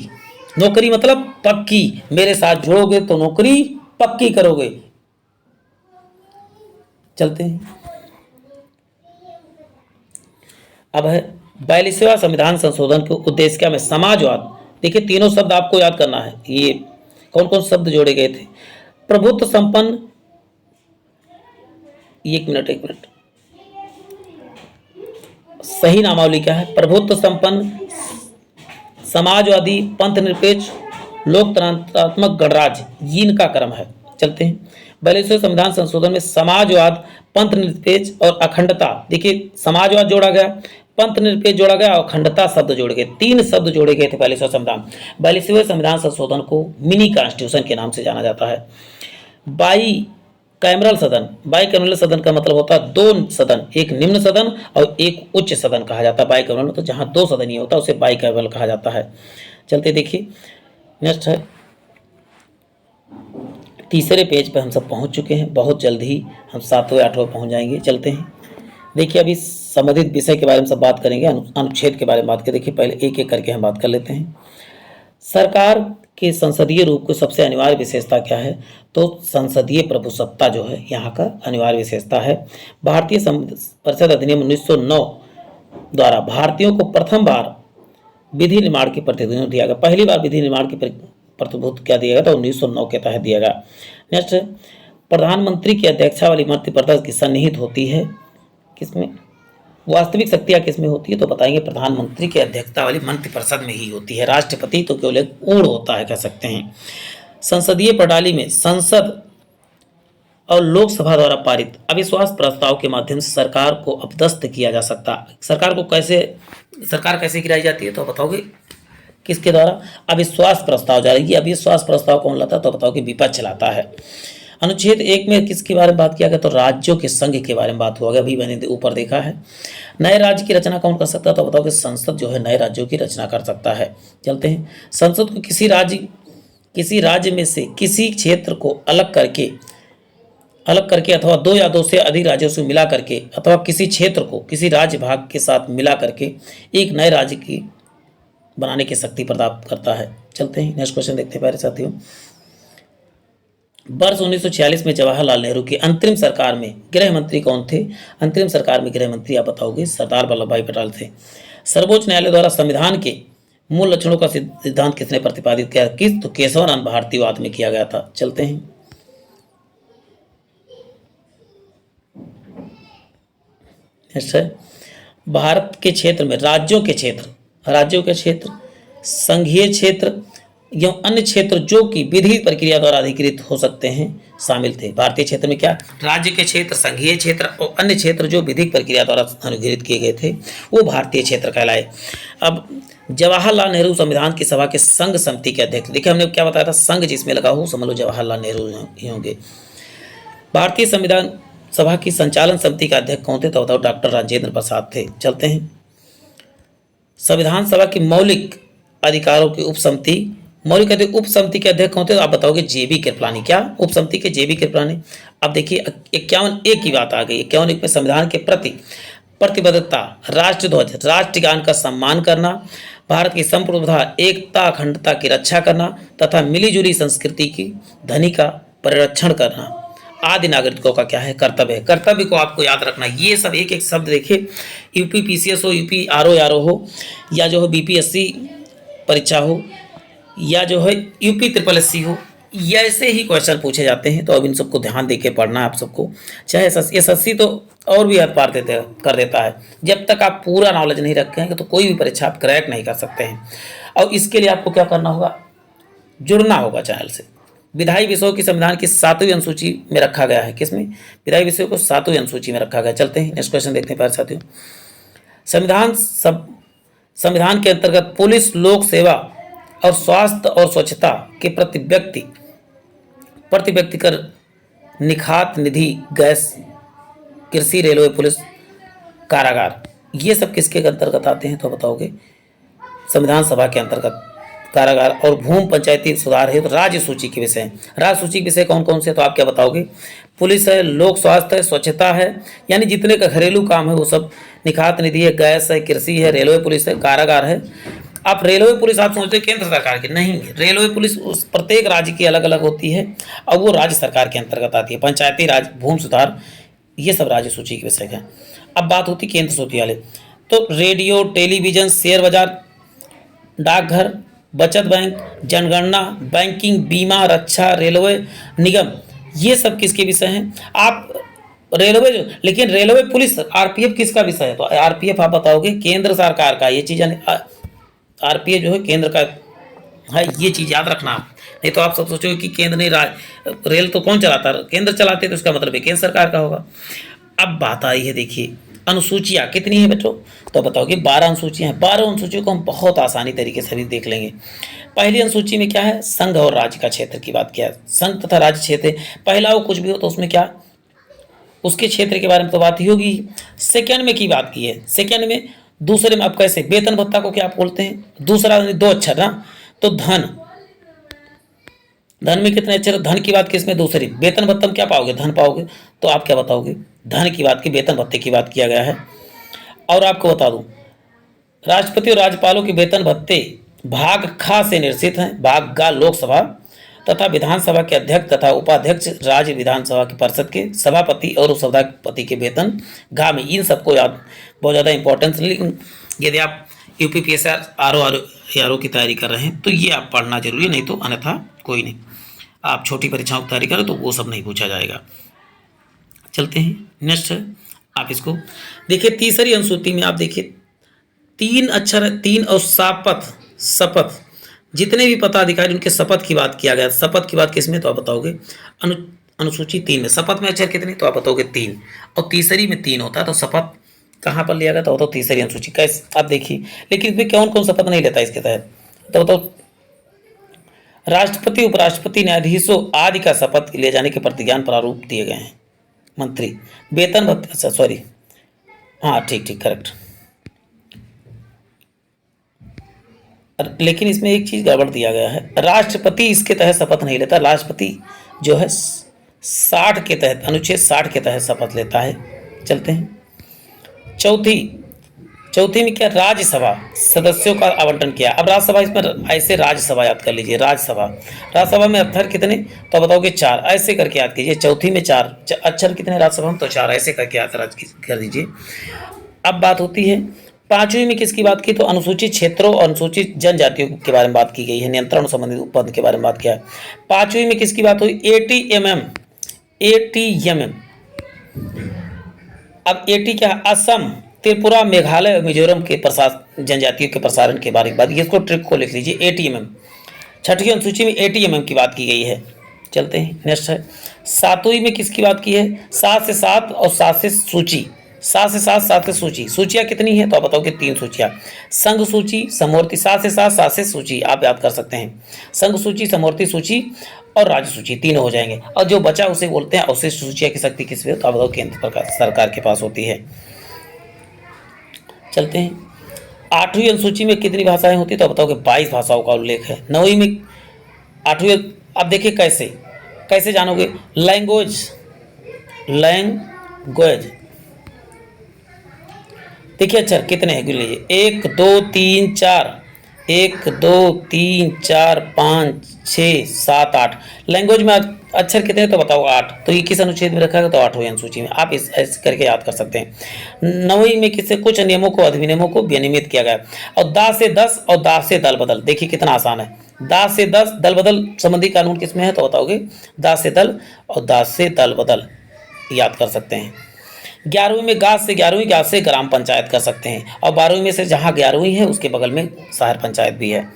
नौकरी मतलब पक्की, मेरे साथ जुड़ोगे तो नौकरी पक्की करोगे। चलते हैं, अब है 42वां संविधान संशोधन के उद्देश्य क्या में समाजवाद। देखिए तीनों शब्द आपको याद करना है, ये कौन कौन शब्द जोड़े गए थे? प्रभुत्व संपन्न, एक मिनट, सही नामावली क्या है? प्रभुत्व संपन्न, समाजवादी, पंथ निरपेक्ष, लोकतंत्रात्मक गणराज्य, ये इनका क्रम है। चलते हैं 42वें संविधान संशोधन में समाजवाद, पंथ निरपेक्ष और अखंडता, देखिए समाजवाद जोड़ा गया, पंथ निरपेक्ष जोड़ा गया और अखंडता शब्द जोड़े गए, 3 शब्द जोड़े गए थे 42वें संविधान। 42वें संविधान संशोधन को मिनी कॉन्स्टिट्यूशन के नाम से जाना जाता है। बाई कैमरल सदन, बाई कैमरल सदन का मतलब होता है 2 सदन, एक निम्न सदन और एक उच्च सदन कहा जाता है। बाई कैमरल तो जहां 2 सदन ही होता है उसे बाई कैमरल कहा जाता है। चलते देखिए नेक्स्ट है, तीसरे पेज पे हम सब पहुंच चुके हैं, बहुत जल्द ही हम 7वें 8वें पहुंच जाएंगे। चलते हैं, देखिए अभी संबंधित विषय के बारे में सब बात करेंगे, अनुच्छेद के बारे में बात करें। देखिए पहले एक एक करके हम बात कर लेते हैं। सरकार के संसदीय रूप की सबसे अनिवार्य विशेषता क्या है? तो संसदीय प्रभुसत्ता जो है यहाँ का अनिवार्य विशेषता है। भारतीय परिषद अधिनियम 1909 द्वारा भारतीयों को प्रथम बार विधि निर्माण की प्रतिनिधित्व दिया गया। पहली बार विधि निर्माण की प्रतिनिधित्व क्या दिया गया? तो 1909 के तहत दिया गया। नेक्स्ट, प्रधानमंत्री की अध्यक्षता वाली मंत्रिपरिषद की सन्निहित होती है किसमें? वास्तविक शक्तियां किसमें होती है? तो बताएंगे प्रधानमंत्री की अध्यक्षता वाली मंत्रिपरिषद में ही होती है। राष्ट्रपति तो केवल एक ऊर्ण होता है, कह सकते हैं। संसदीय प्रणाली में संसद और लोकसभा द्वारा पारित अविश्वास प्रस्ताव के माध्यम से सरकार को अपदस्थ किया जा सकता। सरकार कैसे गिराई जाती है? तो बताओगे किसके द्वारा? अविश्वास प्रस्ताव जारी। अविश्वास प्रस्ताव कौन लाता है? तो बताओ कि विपक्ष लाता है। अनुच्छेद 1 में किसके बारे में बात किया गया? तो राज्यों के संघ के बारे में बात हुआ गया, अभी मैंने ऊपर देखा है। नए राज्य की रचना कौन कर सकता है? तो बताओ कि संसद जो है नए राज्यों की रचना कर सकता है। चलते हैं, संसद को किसी राज्य में से किसी क्षेत्र को अलग करके अथवा 2 या 2 से अधिक राज्यों से मिला करके अथवा किसी क्षेत्र को किसी राज्य भाग के साथ मिला करके एक नए राज्य की बनाने की शक्ति प्रदान करता है। चलते हैं, नेक्स्ट क्वेश्चन देखते हैं प्यारे साथियों। वर्ष 1946 में जवाहरलाल नेहरू की अंतरिम सरकार में गृह मंत्री कौन थे? अंतरिम सरकार में गृह मंत्री आप बताओगे सरदार वल्लभ भाई पटेल थे। सर्वोच्च न्यायालय द्वारा संविधान के मूल लक्षणों का सिद्धांत किसने प्रतिपादित किया? तो केशवानंद भारतीवाद में किया गया था। चलते हैं, नेक्स्ट है, भारत के क्षेत्र में राज्यों के क्षेत्र, संघीय क्षेत्र एवं अन्य क्षेत्र जो कि विधि प्रक्रिया द्वारा अधिकृत हो सकते हैं शामिल थे। भारतीय क्षेत्र में क्या? राज्य के क्षेत्र, संघीय क्षेत्र और अन्य क्षेत्र जो विधिक प्रक्रिया द्वारा अधिकृत किए गए थे वो भारतीय क्षेत्र कहलाए। अब जवाहरलाल नेहरू संविधान की सभा के संघ समिति के अध्यक्ष, देखिए हमने क्या बताया था, संघ जिसमें लगा हो समझ लो जवाहरलाल नेहरू ही होंगे। भारतीय संविधान सभा की संचालन समिति का अध्यक्ष कौन थे? तो बताओ डॉक्टर राजेंद्र प्रसाद थे। चलते हैं, संविधान सभा की मौलिक अधिकारों की उप समिति के अध्यक्ष कौन थे? तो आप बताओगे जेबी कृपलानी। क्या? उप समिति के जेबी कृपलानी। अब देखिए 51 की बात आ गई। 51 में संविधान के प्रति प्रतिबद्धता, राष्ट्रध्वज, राष्ट्रगान का सम्मान करना, भारत की संप्रभुता, एकता, अखंडता की रक्षा करना तथा मिलीजुली संस्कृति की ध्वनि का परिरक्षण करना आदि नागरिकों का क्या है? कर्तव्य है। कर्तव्य को आपको याद रखना। ये सब एक एक शब्द देखिए, यूपी पीसीएस हो, यूपी आरओ हो, या जो है बीपीएससी परीक्षा हो, या जो है यूपी ट्रिपल एससी हो, या ऐसे ही क्वेश्चन पूछे जाते हैं। तो अब इन सबको ध्यान देके पढ़ना है आप सबको। चाहे एसएससी तो और भी हद पार कर देता है। जब तक आप पूरा नॉलेज नहीं रखेंगे तो कोई भी परीक्षा आप क्रैक नहीं कर सकते हैं। और इसके लिए आपको क्या करना होगा? जुड़ना होगा चैनल से। विधायी विषयों की संविधान की 7वीं अनुसूची में रखा गया है। किसमें? विधायी विषयों को 7वीं अनुसूची में रखा गया। चलते हैं, नेक्स्ट क्वेश्चन देखते हैं प्यारे साथियों। संविधान के अंतर्गत पुलिस, लोक सेवा और स्वास्थ्य और स्वच्छता के प्रति व्यक्ति कर, निखात निधि, गैस, कृषि, रेलवे, पुलिस, कारागार, ये सब किसके अंतर्गत आते हैं? तो बताओगे संविधान सभा के अंतर्गत कारागार। और भूमि पंचायती सुधार है तो राज्य सूची के विषय। राज्य सूची के विषय कौन कौन से? तो आप क्या बताओगे? पुलिस है, लोक स्वास्थ्य है, स्वच्छता है, यानी जितने का घरेलू काम है वो सब, निखात निधि है, गैस है, कृषि है, रेलवे पुलिस है, कारागार है। आप रेलवे पुलिस आप सोचते हैं केंद्र सरकार की, नहीं, रेलवे पुलिस उस प्रत्येक राज्य की अलग अलग होती है और वो राज्य सरकार के अंतर्गत आती है। पंचायती राज, भूमि सुधार, ये सब राज्य सूची के विषय हैं। अब बात होती केंद्र सूची वाले, तो रेडियो, टेलीविजन, शेयर बाजार, डाकघर, बचत बैंक, जनगणना, बैंकिंग, बीमा, रक्षा, रेलवे निगम, ये सब किसके विषय हैं? आप रेलवे जो, लेकिन रेलवे पुलिस आरपीएफ किसका विषय है? तो आरपीएफ आप बताओगे केंद्र सरकार का, ये चीज आरपीएफ जो है केंद्र का है, ये चीज याद रखना आप। नहीं तो आप सब सोचोगे कि केंद्र नहीं, रेल तो कौन चलाता है? केंद्र चलाते, तो इसका मतलब है केंद्र सरकार का होगा। अब बात आई है, देखिए अनुसूचियाँ कितनी है बच्चों? तो बताओगे 12 अनुसूचियाँ हैं। 12 अनुसूचियों को हम बहुत आसानी तरीके से भी देख लेंगे। पहली अनुसूची में क्या है? संघ और राज्य का क्षेत्र की बात किया है। संघ तथा राज्य क्षेत्र, पहला हो कुछ भी हो तो उसमें क्या, उसके क्षेत्र के बारे में तो बात ही होगी। सेकंड में की बात की है, सेकंड में दूसरे में आप कैसे, वेतन भत्ता को क्या आप बोलते हैं? दूसरा 2 अक्षर ना, तो धन, धन में कितने अक्षर? धन की बात किसमें? दूसरी। वेतन भत्ता में क्या पाओगे? धन पाओगे। तो आप क्या बताओगे? धन की बात की, वेतन भत्ते की बात किया गया है। और आपको बता दूं, राष्ट्रपति और राज्यपालों के वेतन भत्ते भाग खा से निश्चित हैं। भाग गा लोकसभा तथा विधानसभा के अध्यक्ष तथा उपाध्यक्ष, राज्य विधानसभा की परिषद के सभापति और उपसभापति के वेतन गा में, इन सबको याद, बहुत ज़्यादा इंपॉर्टेंस। लेकिन यदि आप यूपीपीएससी आरओ की तैयारी कर रहे हैं तो ये आप पढ़ना जरूरी है, नहीं तो अन्यथा कोई नहीं। आप छोटी परीक्षाओं की तैयारी करें तो वो सब नहीं पूछा जाएगा। चलते हैं नेक्स्ट है, आप इसको देखिए। तीसरी अनुसूची में आप देखिए 3 अक्षर, 3 और शपथ, जितने भी पदाधिकारी उनके शपथ की बात किया गया। शपथ की बात किसमें? तो आप बताओगे अनुसूची 3 में। शपथ में अक्षर कितने? तो आप बताओगे 3, और तीसरी में 3 होता है। तो शपथ कहाँ पर लिया गया? तो तीसरी अनुसूची। कैसे? आप देखिए, लेकिन इसमें कौन कौन शपथ नहीं लेता इसके तहत? तो बताओ, राष्ट्रपति, उपराष्ट्रपति, न्यायाधीशों आदि का शपथ ले जाने के प्रतिज्ञान प्रारूप दिए गए हैं। मंत्री, वेतन भत्ते, अच्छा सॉरी, हाँ ठीक करेक्ट। लेकिन इसमें एक चीज गड़बड़ दिया गया है, राष्ट्रपति इसके तहत शपथ नहीं लेता। राष्ट्रपति जो है 60 के तहत, अनुच्छेद 60 के तहत शपथ लेता है। चलते हैं चौथी में क्या? राज्यसभा सदस्यों का आवंटन किया। अब राज्यसभा, इसमें ऐसे राज्यसभा याद कर लीजिए। राज्यसभा में अक्षर कितने? तो बताओगे 4, ऐसे करके याद कीजिए। चौथी में 4 अक्षर कितने राज्यसभा में? तो 4, ऐसे करके याद कर दीजिए। अब बात होती है 5वीं में किसकी बात की? तो अनुसूचित क्षेत्रों और अनुसूचित जनजातियों के बारे में बात की गई है। नियंत्रण संबंधित पद के बारे में बात किया है। 5वीं में किसकी बात हुई? एटीएमएम। अब एटी क्या? असम, त्रिपुरा, मेघालय और मिजोरम के जनजातियों के प्रसारण के बारे में बात। इसको ट्रिक को लिख लीजिए, एटीएमएम। 6वीं अनुसूची में एटीएमएम की बात की गई है। चलते हैं नेक्स्ट है। 7वीं में किसकी बात की है? 7 से 7 और 7 से सूची। 7 से 7, 7 से सूची। सूचियाँ कितनी है? तो आप बताओगे 3 सूचियाँ। संघ सूची, समवर्ती। 7 से 7, 7 से सूची, आप याद कर सकते हैं। संघ सूची, समवर्ती सूची और राज्य सूची, तीनों हो जाएंगे। और जो बचा उसे बोलते हैं अवशिष्ट सूचियाँ की शक्ति किस में? तो आप बताओ केंद्र सरकार के पास होती है। चलते हैं 8वीं अनुसूची में कितनी भाषाएं होती है? तो बताओगे 22 भाषाओं का उल्लेख है। 9वीं में 8वीं, आप देखिए कैसे जानोगे? लैंग्वेज, देखिए अक्षर कितने हैं? गिन लीजिए, 1 2 3 4, 1 2 3 4 5 6 7 8। लैंग्वेज में अक्षर कितने हैं? तो बताओ 8। तो ये किस अनुच्छेद में रखा है? तो 8वीं अनुसूची में। आप इस ऐसे करके याद कर सकते हैं। 9वीं में किससे? कुछ नियमों को, अधिनियमों को विनियमित किया गया। और दा से 10 और दा से दल बदल, देखिए कितना आसान है। दा से 10 दल बदल संबंधी कानून किसमें है? तो बताओगे दा से दल और दा से दल बदल, याद कर सकते हैं। 11वीं में गा से 11वीं, गा से ग्राम पंचायत कर सकते हैं। और 12वीं में से जहाँ 11वीं है उसके बगल में शहर पंचायत भी है।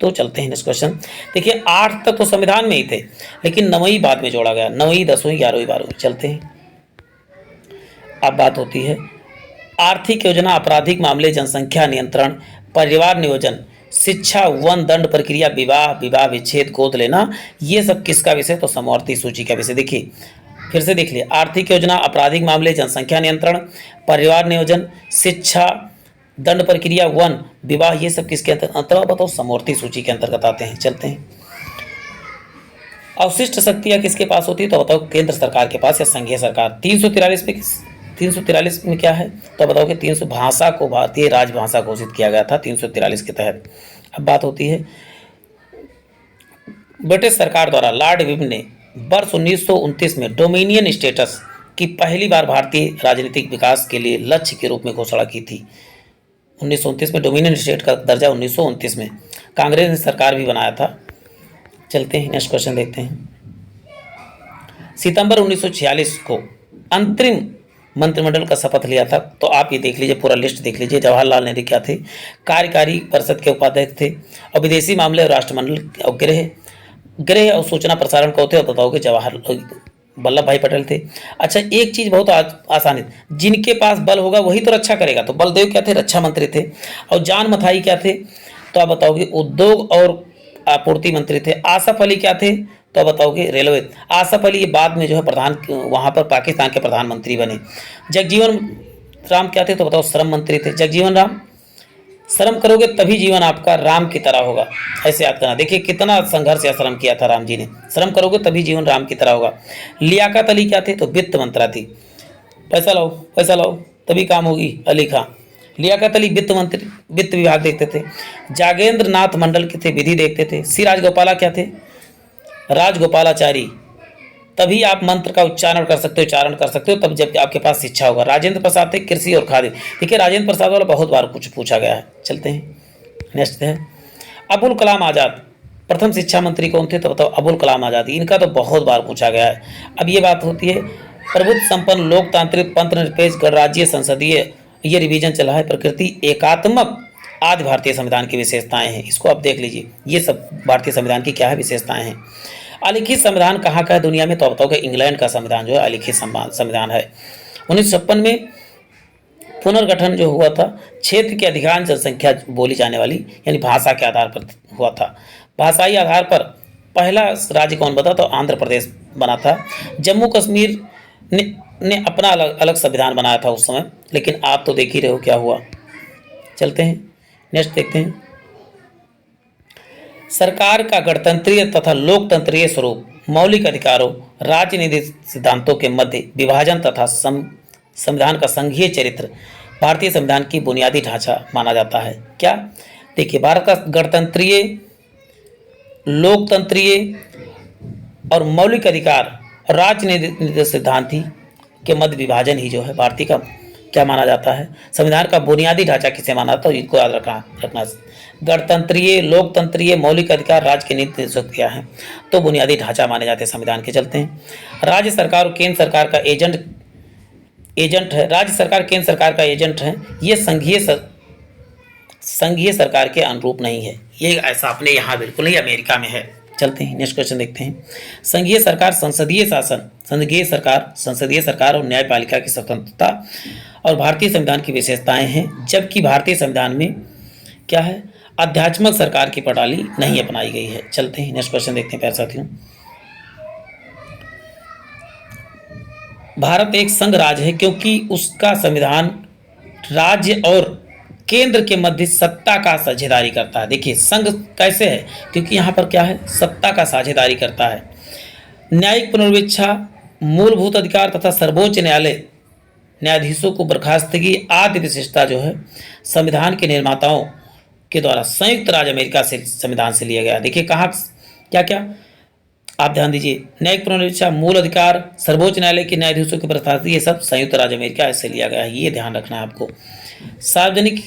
तो चलते हैं नेक्स्ट क्वेश्चन। देखिए 8 तक तो संविधान में ही थे, लेकिन 9वीं बाद में जोड़ा गया। 9वीं, 10वीं, 11वीं, 12वीं। चलते हैं, अब बात होती है आर्थिक योजना, आपराधिक मामले, जनसंख्या नियंत्रण, परिवार नियोजन, शिक्षा, वन, दंड प्रक्रिया, विवाह विच्छेद, गोद लेना, ये सब किसका विषय? तो समवर्ती सूची का विषय। देखिए फिर से देख लिए, आर्थिक योजना, आपराधिक मामले, जनसंख्या नियंत्रण, परिवार नियोजन, शिक्षा, दंड प्रक्रिया, वन, विवाह, ये सब किसके अंतर्गत? बताओ समवर्ती सूची के अंतर्गत आते हैं। चलते हैं, अवशिष्ट शक्तियाँ किसके पास होती है? तो बताओ केंद्र सरकार के पास या संघीय सरकार। 343 में क्या है? तो बताओ कि 300 भाषा को भारतीय राजभाषा घोषित किया गया था 343 के तहत। अब बात होती है ब्रिटिश सरकार द्वारा लॉर्ड विव ने वर्ष 1929 में डोमिनियन स्टेटस की पहली बार भारतीय राजनीतिक विकास के लिए लक्ष्य के रूप में घोषणा की थी। 1929 में डोमिनियन स्टेट का दर्जा 1929 में। कांग्रेस ने सरकार भी बनाया था। चलते हैं नेक्स्ट क्वेश्चन देखते हैं। सितंबर 1946 को अंतरिम मंत्रिमंडल का शपथ लिया था। तो आप ये देख लीजिए, पूरा लिस्ट देख लीजिए। जवाहरलाल नेहरू क्या थे? कार्यकारी परिषद के उपाध्यक्ष थे। और विदेशी मामले और राष्ट्रमंडल और गृह और सूचना प्रसारण को थे, और बताओगे जवाहर वल्लभ भाई पटेल थे। अच्छा, एक चीज बहुत आसान है, जिनके पास बल होगा वही तो रक्षा करेगा। तो बलदेव क्या थे? रक्षा मंत्री थे। और जान मथाई क्या थे? तो आप बताओगे उद्योग और आपूर्ति मंत्री थे। आसफ अली क्या थे? तो आप बताओगे रेलवे। आसफ अली बाद में जो है प्रधान, वहां पर पाकिस्तान के प्रधानमंत्री बने। जगजीवन राम क्या थे? तो बताओ श्रम मंत्री थे। जगजीवन राम, श्रम करोगे तभी जीवन आपका राम की तरह होगा, ऐसे याद करना। देखिए कितना संघर्ष या श्रम किया था राम जी ने। श्रम करोगे तभी जीवन राम की तरह होगा। लियाकत अली क्या थे? तो वित्त मंत्रा थी। पैसा लाओ तभी काम होगी, अली खां। लियाकत अली वित्त मंत्री, वित्त विभाग देखते थे। जागेंद्र नाथ मंडल के थे, विधि देखते थे। सी राजगोपाला क्या थे? राजगोपालाचारी। तभी आप मंत्र का उच्चारण कर सकते हो तब जब आपके पास शिक्षा होगा। राजेंद्र प्रसाद थे, कृषि और खाद्य। देखिए राजेंद्र प्रसाद वाला बहुत बार कुछ पूछा गया है। चलते हैं नेक्स्ट है अबुल कलाम आज़ाद। प्रथम शिक्षा मंत्री कौन थे? तो बताओ अबुल कलाम आज़ाद। इनका तो बहुत बार पूछा गया है। अब ये बात होती है प्रभुत्व संपन्न लोकतांत्रिक पंथ निरपेक्ष गणराज्य संसदीय, ये रिवीजन चला है। प्रकृति एकात्मक आदि भारतीय संविधान की विशेषताएं हैं। इसको आप देख लीजिए, ये सब भारतीय संविधान की क्या है, विशेषताएं हैं। अलिखित संविधान कहाँ का है दुनिया में? तो बताओ कि इंग्लैंड का संविधान जो है अलिखित संविधान है। 1956 में पुनर्गठन जो हुआ था, क्षेत्र की अधिकांश जनसंख्या बोली जाने वाली यानी भाषा के आधार पर हुआ था। भाषाई आधार पर पहला राज्य कौन बना? तो आंध्र प्रदेश बना था। जम्मू कश्मीर ने अपना अलग संविधान बनाया था उस समय, लेकिन आप तो देख ही रहे हो क्या हुआ। चलते हैं नेक्स्ट देखते हैं। सरकार का गणतंत्रीय तथा लोकतंत्रीय स्वरूप, मौलिक अधिकारों, राजनीतिक सिद्धांतों के मध्य विभाजन तथा संविधान का संघीय चरित्र भारतीय संविधान की बुनियादी ढांचा माना जाता है। क्या? देखिए भारत का गणतंत्रीय, लोकतंत्रीय और मौलिक अधिकार और राजनीतिक सिद्धांत ही के मध्य विभाजन ही जो है भारतीय का क्या माना जाता है, संविधान का बुनियादी ढांचा किसे माना था? तो इनको याद रखना। गणतंत्रीय, लोकतंत्रीय, मौलिक अधिकार, राज्य के नीति क्या है? तो बुनियादी ढांचा माने जाते हैं संविधान के। चलते हैं राज्य सरकार और केंद्र सरकार का एजेंट है। राज्य सरकार केंद्र सरकार का एजेंट है। ये संघीय सरकार के अनुरूप नहीं है। ये ऐसा अपने यहाँ बिल्कुल नहीं, अमेरिका में है। चलते हैं नेक्स्ट क्वेश्चन देखते हैं। संघीय सरकार संसदीय शासन, संसदीय सरकार और न्यायपालिका की स्वतंत्रता और भारतीय संविधान की विशेषताएं हैं। जबकि भारतीय संविधान में क्या है? आध्यात्मिक सरकार की प्रणाली नहीं अपनाई गई है। चलते हैं नेक्स्ट क्वेश्चन देखते हैं प्यारे साथियों। भारत एक संघ राज्य है क्योंकि उसका संविधान राज्य और केंद्र के मध्य सत्ता का साझेदारी करता है। देखिए संघ कैसे है? क्योंकि यहाँ पर क्या है? सत्ता का साझेदारी करता है। न्यायिक पुनर्विवेचना, मूलभूत अधिकार तथा सर्वोच्च न्यायालय न्यायाधीशों को बर्खास्तगी आदि विशेषता जो है संविधान के निर्माताओं के द्वारा संयुक्त राज्य अमेरिका से संविधान से लिया गया। देखिए कहाँ क्या क्या आप ध्यान दीजिए, न्यायिक पुनर्विवेचना, मूल अधिकार, सर्वोच्च न्यायालय के न्यायाधीशों की बर्खास्तगी, ये सब संयुक्त राज्य अमेरिका से लिया गया है। ये ध्यान रखना है आपको। सार्वजनिक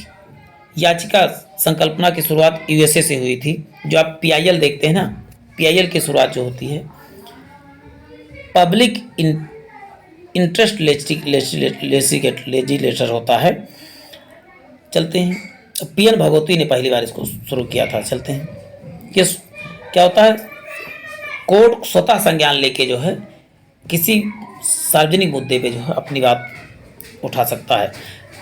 याचिका संकल्पना की शुरुआत यूएसए से हुई थी। जो आप पीआईएल देखते हैं ना, पीआईएल की शुरुआत जो होती है पब्लिक इंटरेस्ट लेजिस्लेटर होता है। चलते हैं पीएन भगवती ने पहली बार इसको शुरू किया था। चलते हैं कि क्या होता है? कोर्ट स्वतः संज्ञान लेके जो है किसी सार्वजनिक मुद्दे पे जो है अपनी बात उठा सकता है।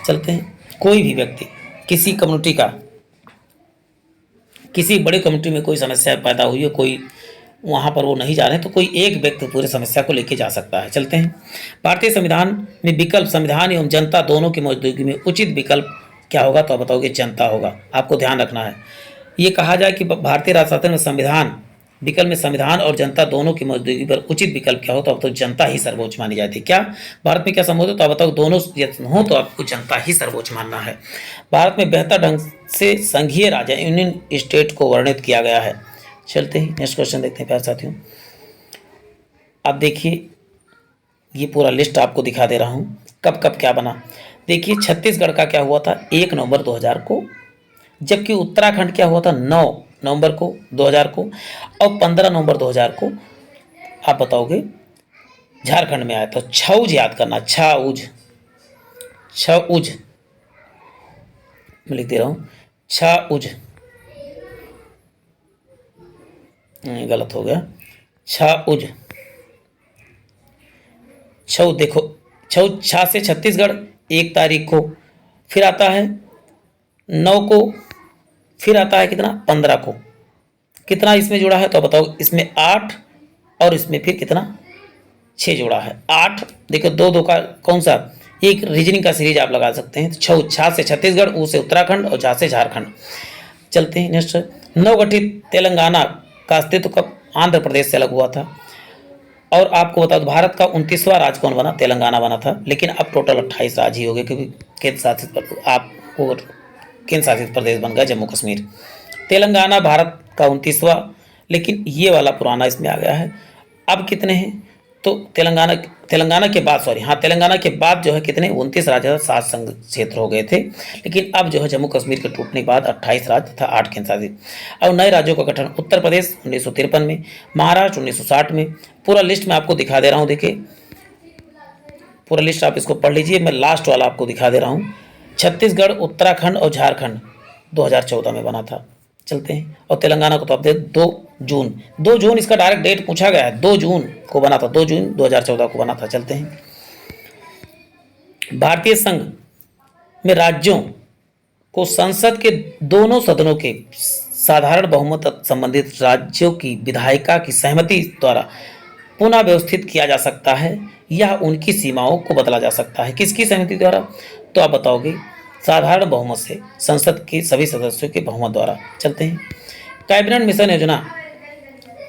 चलते हैं कोई भी व्यक्ति किसी कम्युनिटी का, किसी बड़े कम्युनिटी में कोई समस्या पैदा हुई है, कोई वहाँ पर वो नहीं जा रहे हैं, तो कोई एक व्यक्ति पूरे समस्या को लेके जा सकता है। चलते हैं भारतीय संविधान में विकल्प, संविधान एवं जनता दोनों की मौजूदगी में उचित विकल्प क्या होगा? तो बताओगे जनता होगा। आपको ध्यान रखना है। ये कहा जाए कि भारतीय राज्य में संविधान विकल्प में संविधान और जनता दोनों की मौजूदगी पर उचित विकल्प क्या हो? तो अब तो जनता ही सर्वोच्च मानी जाती है। क्या भारत में क्या संभव है? तो आप बताओ दोनों हो तो आपको जनता ही सर्वोच्च मानना है। भारत में बेहतर ढंग से संघीय राज्य यूनियन स्टेट को वर्णित किया गया है। चलते हैं नेक्स्ट क्वेश्चन देखते हैं प्यारे साथियों। अब देखिए ये पूरा लिस्ट आपको दिखा दे रहा हूँ कब कब क्या बना। देखिए छत्तीसगढ़ का क्या हुआ था 1 नवंबर 2000 को, जबकि उत्तराखंड क्या हुआ था 9 नवंबर को 2000 को, और 15 नवंबर 2000 को आप बताओगे झारखंड में आया। तो छऊज याद करना, छऊज, छऊज मैं लिख दे रहा हूँ, छऊज, गलत हो गया, छऊज, छऊ देखो, छऊ छा से छत्तीसगढ़ 1 तारीख को, फिर आता है 9 को, फिर आता है कितना 15 को। कितना इसमें जुड़ा है तो बताओ, इसमें 8 और इसमें फिर कितना 6 जोड़ा है, 8। देखो दो दो का कौन सा, एक रीजनिंग का सीरीज आप लगा सकते हैं। छऊ छा से छत्तीसगढ़, ऊ से उत्तराखंड और झा से झारखंड। चलते हैं नेक्स्ट। नवगठित तेलंगाना का अस्तित्व कब आंध्र प्रदेश से अलग हुआ था। और आपको बता दो भारत का 29वां राज्य कौन बना, तेलंगाना बना था। लेकिन अब टोटल 28 राज्य ही हो गए, क्योंकि केंद्र शासित आपको केंद्र शासित प्रदेश बन गया जम्मू कश्मीर। तेलंगाना भारत का 29वां, लेकिन ये वाला पुराना इसमें आ गया है। अब कितने हैं तो तेलंगाना के बाद, सॉरी हाँ, तेलंगाना के बाद जो है कितने 29 राज्य, 7 संघ क्षेत्र हो गए थे। लेकिन अब जो है जम्मू कश्मीर के टूटने के बाद 28 राज्य तथा 8 केंद्र शासित। अब नए राज्यों का गठन, उत्तर प्रदेश 1953 में, महाराष्ट्र 1960 में। पूरा लिस्ट मैं आपको दिखा दे रहा हूँ, देखिए पूरा लिस्ट आप इसको पढ़ लीजिए। मैं लास्ट वाला आपको दिखा दे रहा हूँ। छत्तीसगढ़, उत्तराखंड और झारखंड 2014 में बना था। चलते हैं। और तेलंगाना को तो आप देख 2 जून इसका डायरेक्ट डेट पूछा गया है, 2 जून को बना था, 2 जून 2014 को बना था। चलते हैं। भारतीय संघ में राज्यों को संसद के दोनों सदनों के साधारण बहुमत संबंधित राज्यों की विधायिका की सहमति द्वारा पुनः व्यवस्थित किया जा सकता है या उनकी सीमाओं को बदला जा सकता है। किसकी सहमति द्वारा तो आप बताओगे साधारण बहुमत से, संसद के सभी सदस्यों के बहुमत द्वारा। चलते हैं। कैबिनेट मिशन योजना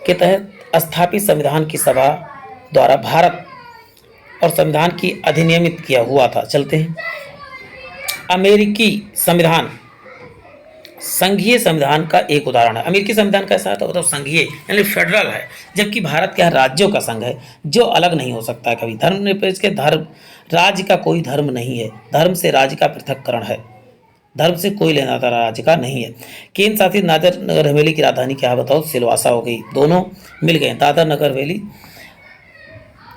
के तहत स्थापित संविधान की सभा द्वारा भारत और संविधान की अधिनियमित किया हुआ था। चलते हैं। अमेरिकी संविधान संघीय संविधान का एक उदाहरण है। अमेरिकी संविधान कैसा है तो बताओ, संघीय यानी फेडरल है, जबकि भारत क्या है, राज्यों का संघ है जो अलग नहीं हो सकता है कभी। धर्मनिरपेक्ष के धर्म, राज्य का कोई धर्म नहीं है, धर्म से राज्य का पृथककरण है, धर्म से कोई लेना देना राज्य का नहीं है। केंद्र शासित दादर नगर हवेली की राजधानी क्या है बताओ, सिलवासा हो गई, दोनों मिल गए दादर नगर हवेली।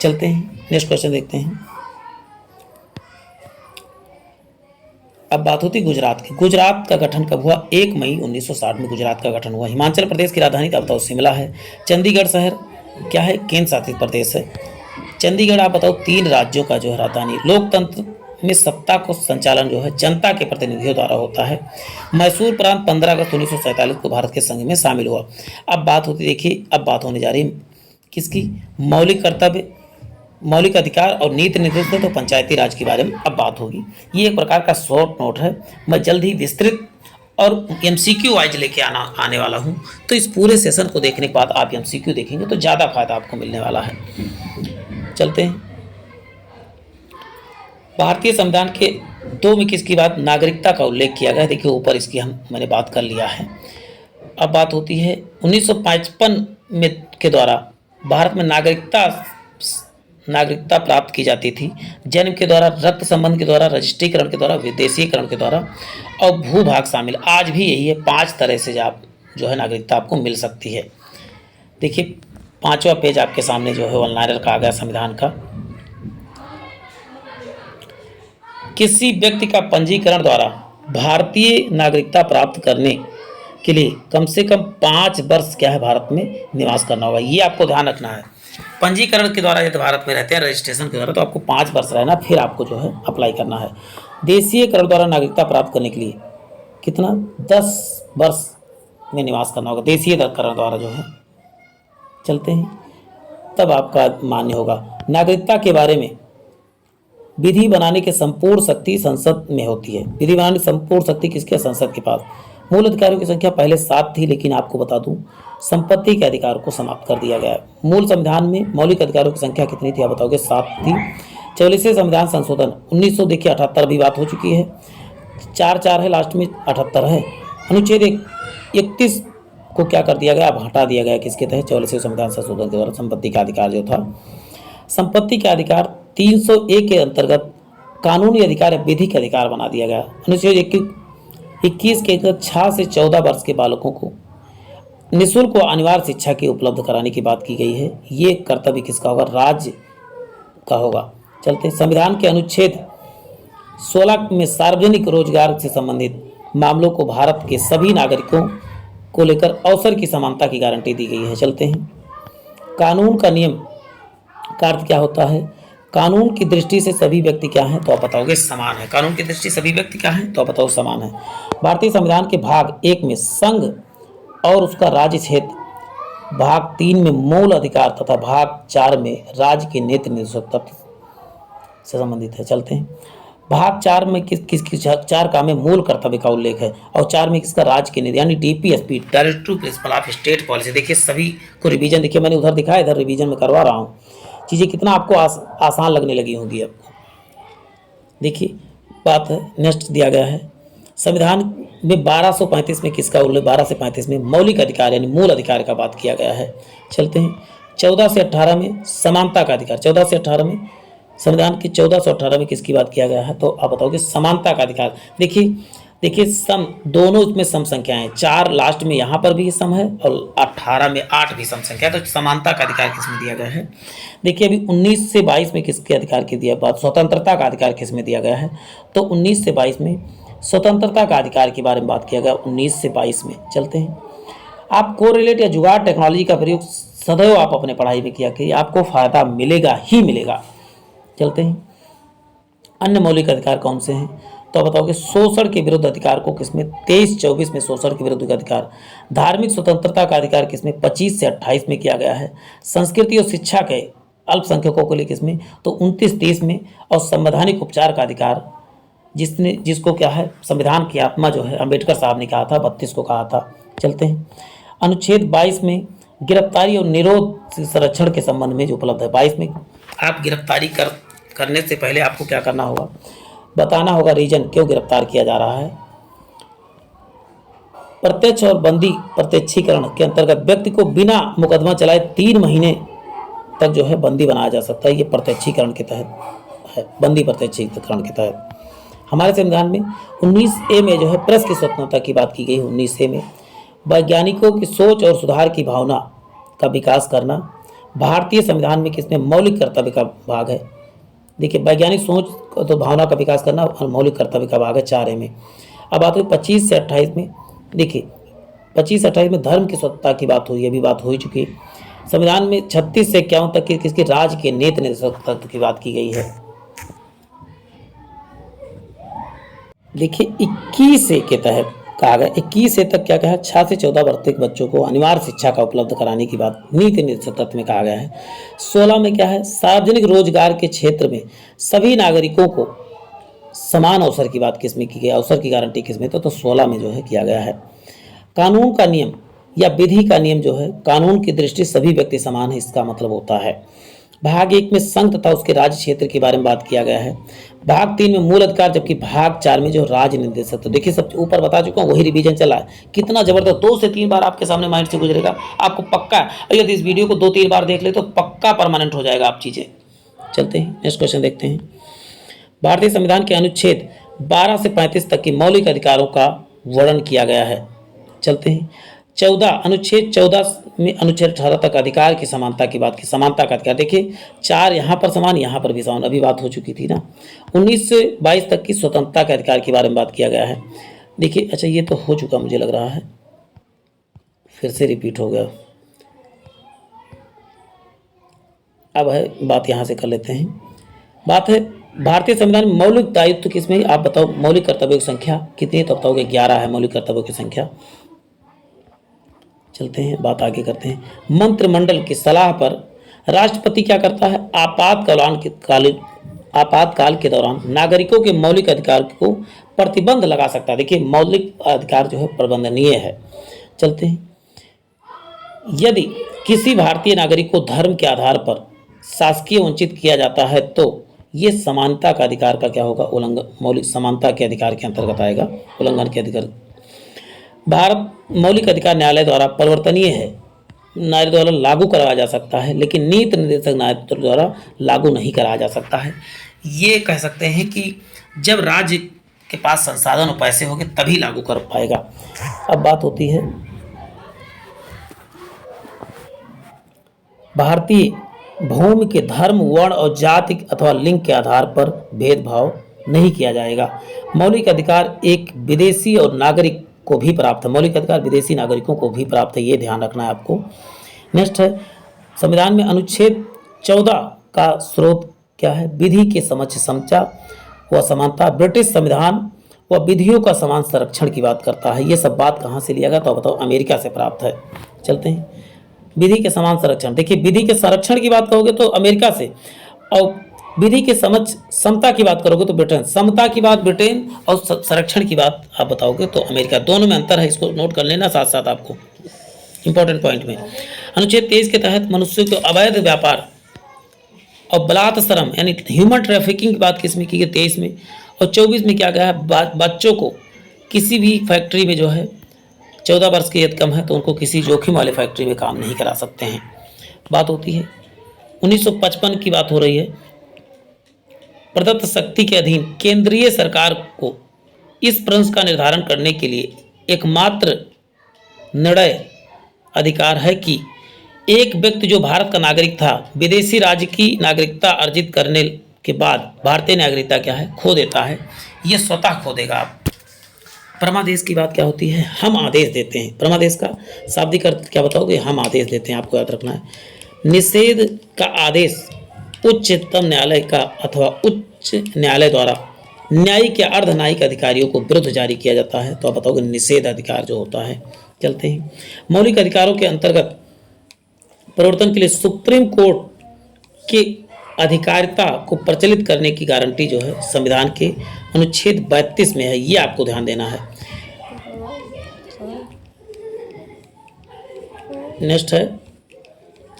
चलते हैं नेक्स्ट क्वेश्चन देखते हैं। अब बात होती गुजरात की। गुजरात का गठन कब हुआ, 1 मई 1960 में गुजरात का गठन हुआ। हिमाचल प्रदेश की राजधानी का बताओ, शिमला है। चंडीगढ़ शहर क्या है, केंद्र शासित प्रदेश है। चंडीगढ़ आप बताओ 3 राज्यों का जो है राजधानी। लोकतंत्र में सत्ता को संचालन जो है जनता के प्रतिनिधियों द्वारा होता है। मैसूर प्रांत 15 अगस्त 1947 को भारत के संघ में शामिल हुआ। अब बात होती, देखिए अब बात होने जा रही किसकी, मौलिक कर्तव्य, मौलिक अधिकार और नीति निर्देशक तो पंचायती राज के बारे में अब बात होगी। ये एक प्रकार का शॉर्ट नोट है, मैं जल्द ही विस्तृत और एमसीक्यू वाइज लेके आने वाला हूँ। तो इस पूरे सेशन को देखने के बाद आप एमसीक्यू देखेंगे तो ज़्यादा फायदा आपको मिलने वाला है। चलते हैं। भारतीय संविधान के 2 में किसकी बात, नागरिकता का उल्लेख किया गया है। देखिए ऊपर इसकी मैंने बात कर लिया है। अब बात होती है 1955 में के द्वारा भारत में नागरिकता प्राप्त की जाती थी। जन्म के द्वारा, रक्त संबंध के द्वारा, रजिस्ट्रीकरण के द्वारा, विदेशीकरण के द्वारा और भूभाग शामिल। आज भी यही है, 5 तरह से जो है नागरिकता आपको मिल सकती है। देखिए 5वां पेज आपके सामने जो है ऑनलाइनर का आ गया संविधान का। किसी व्यक्ति का पंजीकरण द्वारा भारतीय नागरिकता प्राप्त करने के लिए कम से कम 5 वर्ष क्या है भारत में निवास करना होगा। ये आपको ध्यान रखना है। पंजीकरण के द्वारा यदि भारत में रहते हैं, रजिस्ट्रेशन के द्वारा, तो आपको 5 वर्ष रहना, फिर आपको जो है अप्लाई करना है। देशीयकरण द्वारा नागरिकता प्राप्त करने के लिए कितना, 10 वर्ष में निवास करना होगा देशीयकरण द्वारा जो है। चलते हैं। तब आपका मान्य होगा। नागरिकता के बारे में विधि बनाने की संपूर्ण शक्ति संसद में होती है। विधि बनाने की संपूर्ण शक्ति किसके, संसद के पास। मूल अधिकारों की संख्या पहले 7 थी, लेकिन आपको बता दूं संपत्ति के अधिकार को समाप्त कर दिया गया है। मूल संविधान में मौलिक अधिकारों की संख्या कितनी थी आप बताओगे, 7 थी। 44वें संविधान संशोधन 1900 देखिए 78 भी बात हो चुकी है, 4 है लास्ट में, 78 है। अनुच्छेद 31 को क्या कर दिया गया, अब हटा दिया गया किसके तहत, 44वें संविधान संशोधन के द्वारा संपत्ति का अधिकार जो था। संपत्ति के अधिकार 301 के अंतर्गत कानूनी अधिकार या विधिक अधिकार बना दिया गया। अनुच्छेद 21 के तहत 6 से 14 वर्ष के बालकों को निःशुल्क व अनिवार्य शिक्षा की उपलब्ध कराने की बात की गई है। ये कर्तव्य किसका होगा? राज्य का होगा। चलते हैं, संविधान के अनुच्छेद 16 में सार्वजनिक रोजगार से संबंधित मामलों को भारत के सभी नागरिकों को लेकर अवसर की समानता की गारंटी दी गई है। चलते हैं, कानून का नियम का अर्थ क्या होता है? कानून की दृष्टि से सभी व्यक्ति क्या हैं? तो आप बताओगे समान है। कानून की दृष्टि से सभी व्यक्ति क्या हैं? तो आप बताओ समान है। भारतीय संविधान के भाग 1 में संघ और उसका राज्य क्षेत्र, भाग 3 में मूल अधिकार तथा भाग 4 में राज्य के नीति निर्देशकता से संबंधित है। चलते हैं, भाग 4 में किस 4 का में मूल कर्तव्य का उल्लेख है और 4 में किसका? राज्य के नीति, यानी DPSP, directive principle of state policy. देखिए सभी को रिवीजन, देखिए मैंने उधर दिखाया, इधर रिवीजन में करवा रहा हूँ। चीज़ें कितना आपको आसान लगने लगी होंगी आपको। देखिए बात है, नेक्स्ट दिया गया है, संविधान में 1235 में किसका उल्लेख? 12 से 35 में मौलिक अधिकार यानी मूल अधिकार का बात किया गया है। चलते हैं, 14 से 18 में समानता का अधिकार, 14 से 18 में संविधान के 14 से 18 में किसकी बात किया गया है? तो आप बताओगे समानता का अधिकार। देखिए सम, दोनों इसमें सम संख्याएं हैं, 4 लास्ट में यहाँ पर भी सम है और 18 में 8 भी सम संख्या है। तो समानता का अधिकार किसमें दिया गया है? देखिए अभी 19 से 22 में किसके अधिकार की दिया बात? स्वतंत्रता का अधिकार किसमें दिया गया है? तो 19 से 22 में स्वतंत्रता का अधिकार के बारे में बात किया गया, 19 से 22 में। चलते हैं, आप कोरिलेट या जुगाड़ टेक्नोलॉजी का प्रयोग सदैव आप अपने पढ़ाई में किया कि आपको फायदा मिलेगा ही मिलेगा। चलते हैं, अन्य मौलिक अधिकार कौन से हैं? तो बताओगे शोषण के विरुद्ध अधिकार को किसमें? 23-24 में शोषण के विरुद्ध का अधिकार। धार्मिक स्वतंत्रता का अधिकार किसमें? 25 से 28 में किया गया है। संस्कृति और शिक्षा के अल्पसंख्यकों के लिए किसमें? तो 29-30 में। और संवैधानिक उपचार का अधिकार जिसको क्या है, संविधान की आत्मा जो है, अम्बेडकर साहब ने कहा था, 32 को कहा था। चलते हैं, अनुच्छेद 22 में गिरफ्तारी और निरोध संरक्षण के संबंध में जो उपलब्ध है। 22 में आप गिरफ्तारी करने से पहले आपको क्या करना होगा? बताना होगा रीजन, क्यों गिरफ्तार किया जा रहा है। प्रत्यक्ष और बंदी प्रत्यक्षीकरण के अंतर्गत व्यक्ति को बिना मुकदमा चलाए 3 महीने तक जो है बंदी बनाया जा सकता है। ये प्रत्यक्षीकरण के तहत है, बंदी प्रत्यक्षीकरण के तहत। हमारे संविधान में 19A में जो है प्रेस की स्वतंत्रता की बात की गई। 19A में वैज्ञानिकों की सोच और सुधार की भावना का विकास करना भारतीय संविधान में किसमें? मौलिक कर्तव्य का भाग है। देखिए वैज्ञानिक सोच तो भावना का विकास करना और मौलिक कर्तव्य का भाग है 4A में। अब बात हुई 25 से 28 में। देखिए 25 से 28 में धर्म की स्वतंत्रता की बात हुई, अभी बात हो ही चुकी है। संविधान में 36 से 51 तक की किसकी? राज्य के नीति निर्देशक तत्व की बात की गई है। देखिए 21A के तहत कहा गया, 21A तक क्या कहा? 6 से 14 वर्ष के बच्चों को अनिवार्य शिक्षा का उपलब्ध कराने की बात नीति निर्देशक तत्व में कहा गया है। 16 में क्या है? सार्वजनिक रोजगार के क्षेत्र में सभी नागरिकों को समान अवसर की बात किसमें की गई? अवसर की गारंटी किसमें? तो 16 में जो है किया गया है। कानून का नियम या विधि का नियम जो है, कानून की दृष्टि सभी व्यक्ति समान है, इसका मतलब होता है। भाग 1 में संघ तथा उसके राज्य क्षेत्र के बारे में बात किया गया है। भाग 3 में मूल अधिकार, जबकि भाग 4 में जो राज्य निर्देशक। तो देखिए सब ऊपर बता चुका हूँ, वही रिवीजन चला है। कितना जबरदस्त, 2 से 3 बार आपके सामने माइंड से गुजरेगा, आपको पक्का। यदि इस वीडियो को 2-3 बार देख ले तो पक्का परमानेंट हो जाएगा आप चीज़ें। चलते हैं, नेक्स्ट क्वेश्चन देखते हैं। भारतीय संविधान के अनुच्छेद 12 से 35 तक की मौलिक अधिकारों का वर्णन किया गया है। चलते हैं, 14 अनुच्छेद 14 में अनुच्छेद 18 तक अधिकार की समानता की बात की। समानता का अधिकार देखिए 4 यहाँ पर समान, यहाँ पर भी समान, अभी बात हो चुकी थी ना। 19 से 22 तक की स्वतंत्रता के अधिकार के बारे में बात किया गया है। देखिए अच्छा ये तो हो चुका मुझे लग रहा है, फिर से रिपीट हो गया। अब है बात यहाँ से कर लेते हैं। बात है भारतीय संविधान में मौलिक दायित्व किसमें? आप बताओ मौलिक कर्तव्यों की संख्या कितनी है? तो बताओगे 11 है मौलिक कर्तव्यों की संख्या। चलते हैं, बात आगे करते हैं। मंत्रिमंडल की सलाह पर राष्ट्रपति क्या करता है? आपातकाल के दौरान नागरिकों के मौलिक अधिकार को प्रतिबंध लगा सकता है। देखिए मौलिक अधिकार जो है प्रबंधनीय है। चलते हैं, यदि किसी भारतीय नागरिक को धर्म के आधार पर शासकीय वंचित किया जाता है तो ये समानता का अधिकार का क्या होगा? उल्लंघन, मौलिक समानता के अधिकार के अंतर्गत आएगा, उल्लंघन के अधिकार। भारत मौलिक अधिकार न्यायालय द्वारा परिवर्तनीय है, न्यायालय द्वारा लागू कराया जा सकता है, लेकिन नीति निर्देशक न्यायालय द्वारा लागू नहीं कराया जा सकता है। ये कह सकते हैं कि जब राज्य के पास संसाधन और पैसे होंगे तभी लागू कर पाएगा। अब बात होती है भारतीय भूमि के धर्म, वर्ण और जाति अथवा लिंग के आधार पर भेदभाव नहीं किया जाएगा। मौलिक अधिकार एक विदेशी और नागरिक को भी प्राप्त है। मौलिक अधिकार विदेशी नागरिकों को भी प्राप्त है, ये ध्यान रखना है आपको। नेक्स्ट है, संविधान में अनुच्छेद 14 का स्रोत क्या है? विधि के समक्ष समता व समानता। ब्रिटिश संविधान व विधियों का समान संरक्षण की बात करता है। ये सब बात कहाँ से लिया गया तो बताओ, अमेरिका से प्राप्त है। चलते हैं, विधि के समान संरक्षण। देखिए, विधि के संरक्षण की बात करोगे तो अमेरिका से, और विधि के समक्ष समता की बात करोगे तो ब्रिटेन, समता की बात ब्रिटेन और संरक्षण की बात आप बताओगे तो अमेरिका। दोनों में अंतर है, इसको नोट कर लेना साथ साथ आपको इंपॉर्टेंट पॉइंट में। अनुच्छेद 23 के तहत मनुष्यों के अवैध व्यापार और बलात्सरम यानी ह्यूमन ट्रैफिकिंग की बात किसमें की गई? 23 में। और 24 में क्या गया है? बच्चों को किसी भी फैक्ट्री में जो है 14 वर्ष की यदि कम है तो उनको किसी जोखिम वाले फैक्ट्री में काम नहीं करा सकते हैं। बात होती है 1955 की बात हो रही है। प्रदत्त शक्ति के अधीन केंद्रीय सरकार को इस प्रश्न का निर्धारण करने के लिए एकमात्र निर्णय अधिकार है कि एक व्यक्ति जो भारत का नागरिक था, विदेशी राज्य की नागरिकता अर्जित करने के बाद भारतीय नागरिकता क्या है? खो देता है। ये स्वतः खो देगा। आप परमादेश की बात क्या होती है? हम आदेश देते हैं। परमादेश का शाब्दिक अर्थ क्या बताओगे? हम आदेश देते हैं, आपको याद रखना है। निषेध का आदेश उच्चतम न्यायालय का अथवा उच्च न्यायालय द्वारा न्यायिक या अर्ध न्यायिक अधिकारियों को विरुद्ध जारी किया जाता है। तो आप बताओगे निषेध अधिकार जो होता है। चलते हैं, मौलिक अधिकारों के अंतर्गत परिवर्तन के लिए सुप्रीम कोर्ट के अधिकारिता को प्रचलित करने की गारंटी जो है संविधान के अनुच्छेद 32 में है। ये आपको ध्यान देना है। नेक्स्ट है,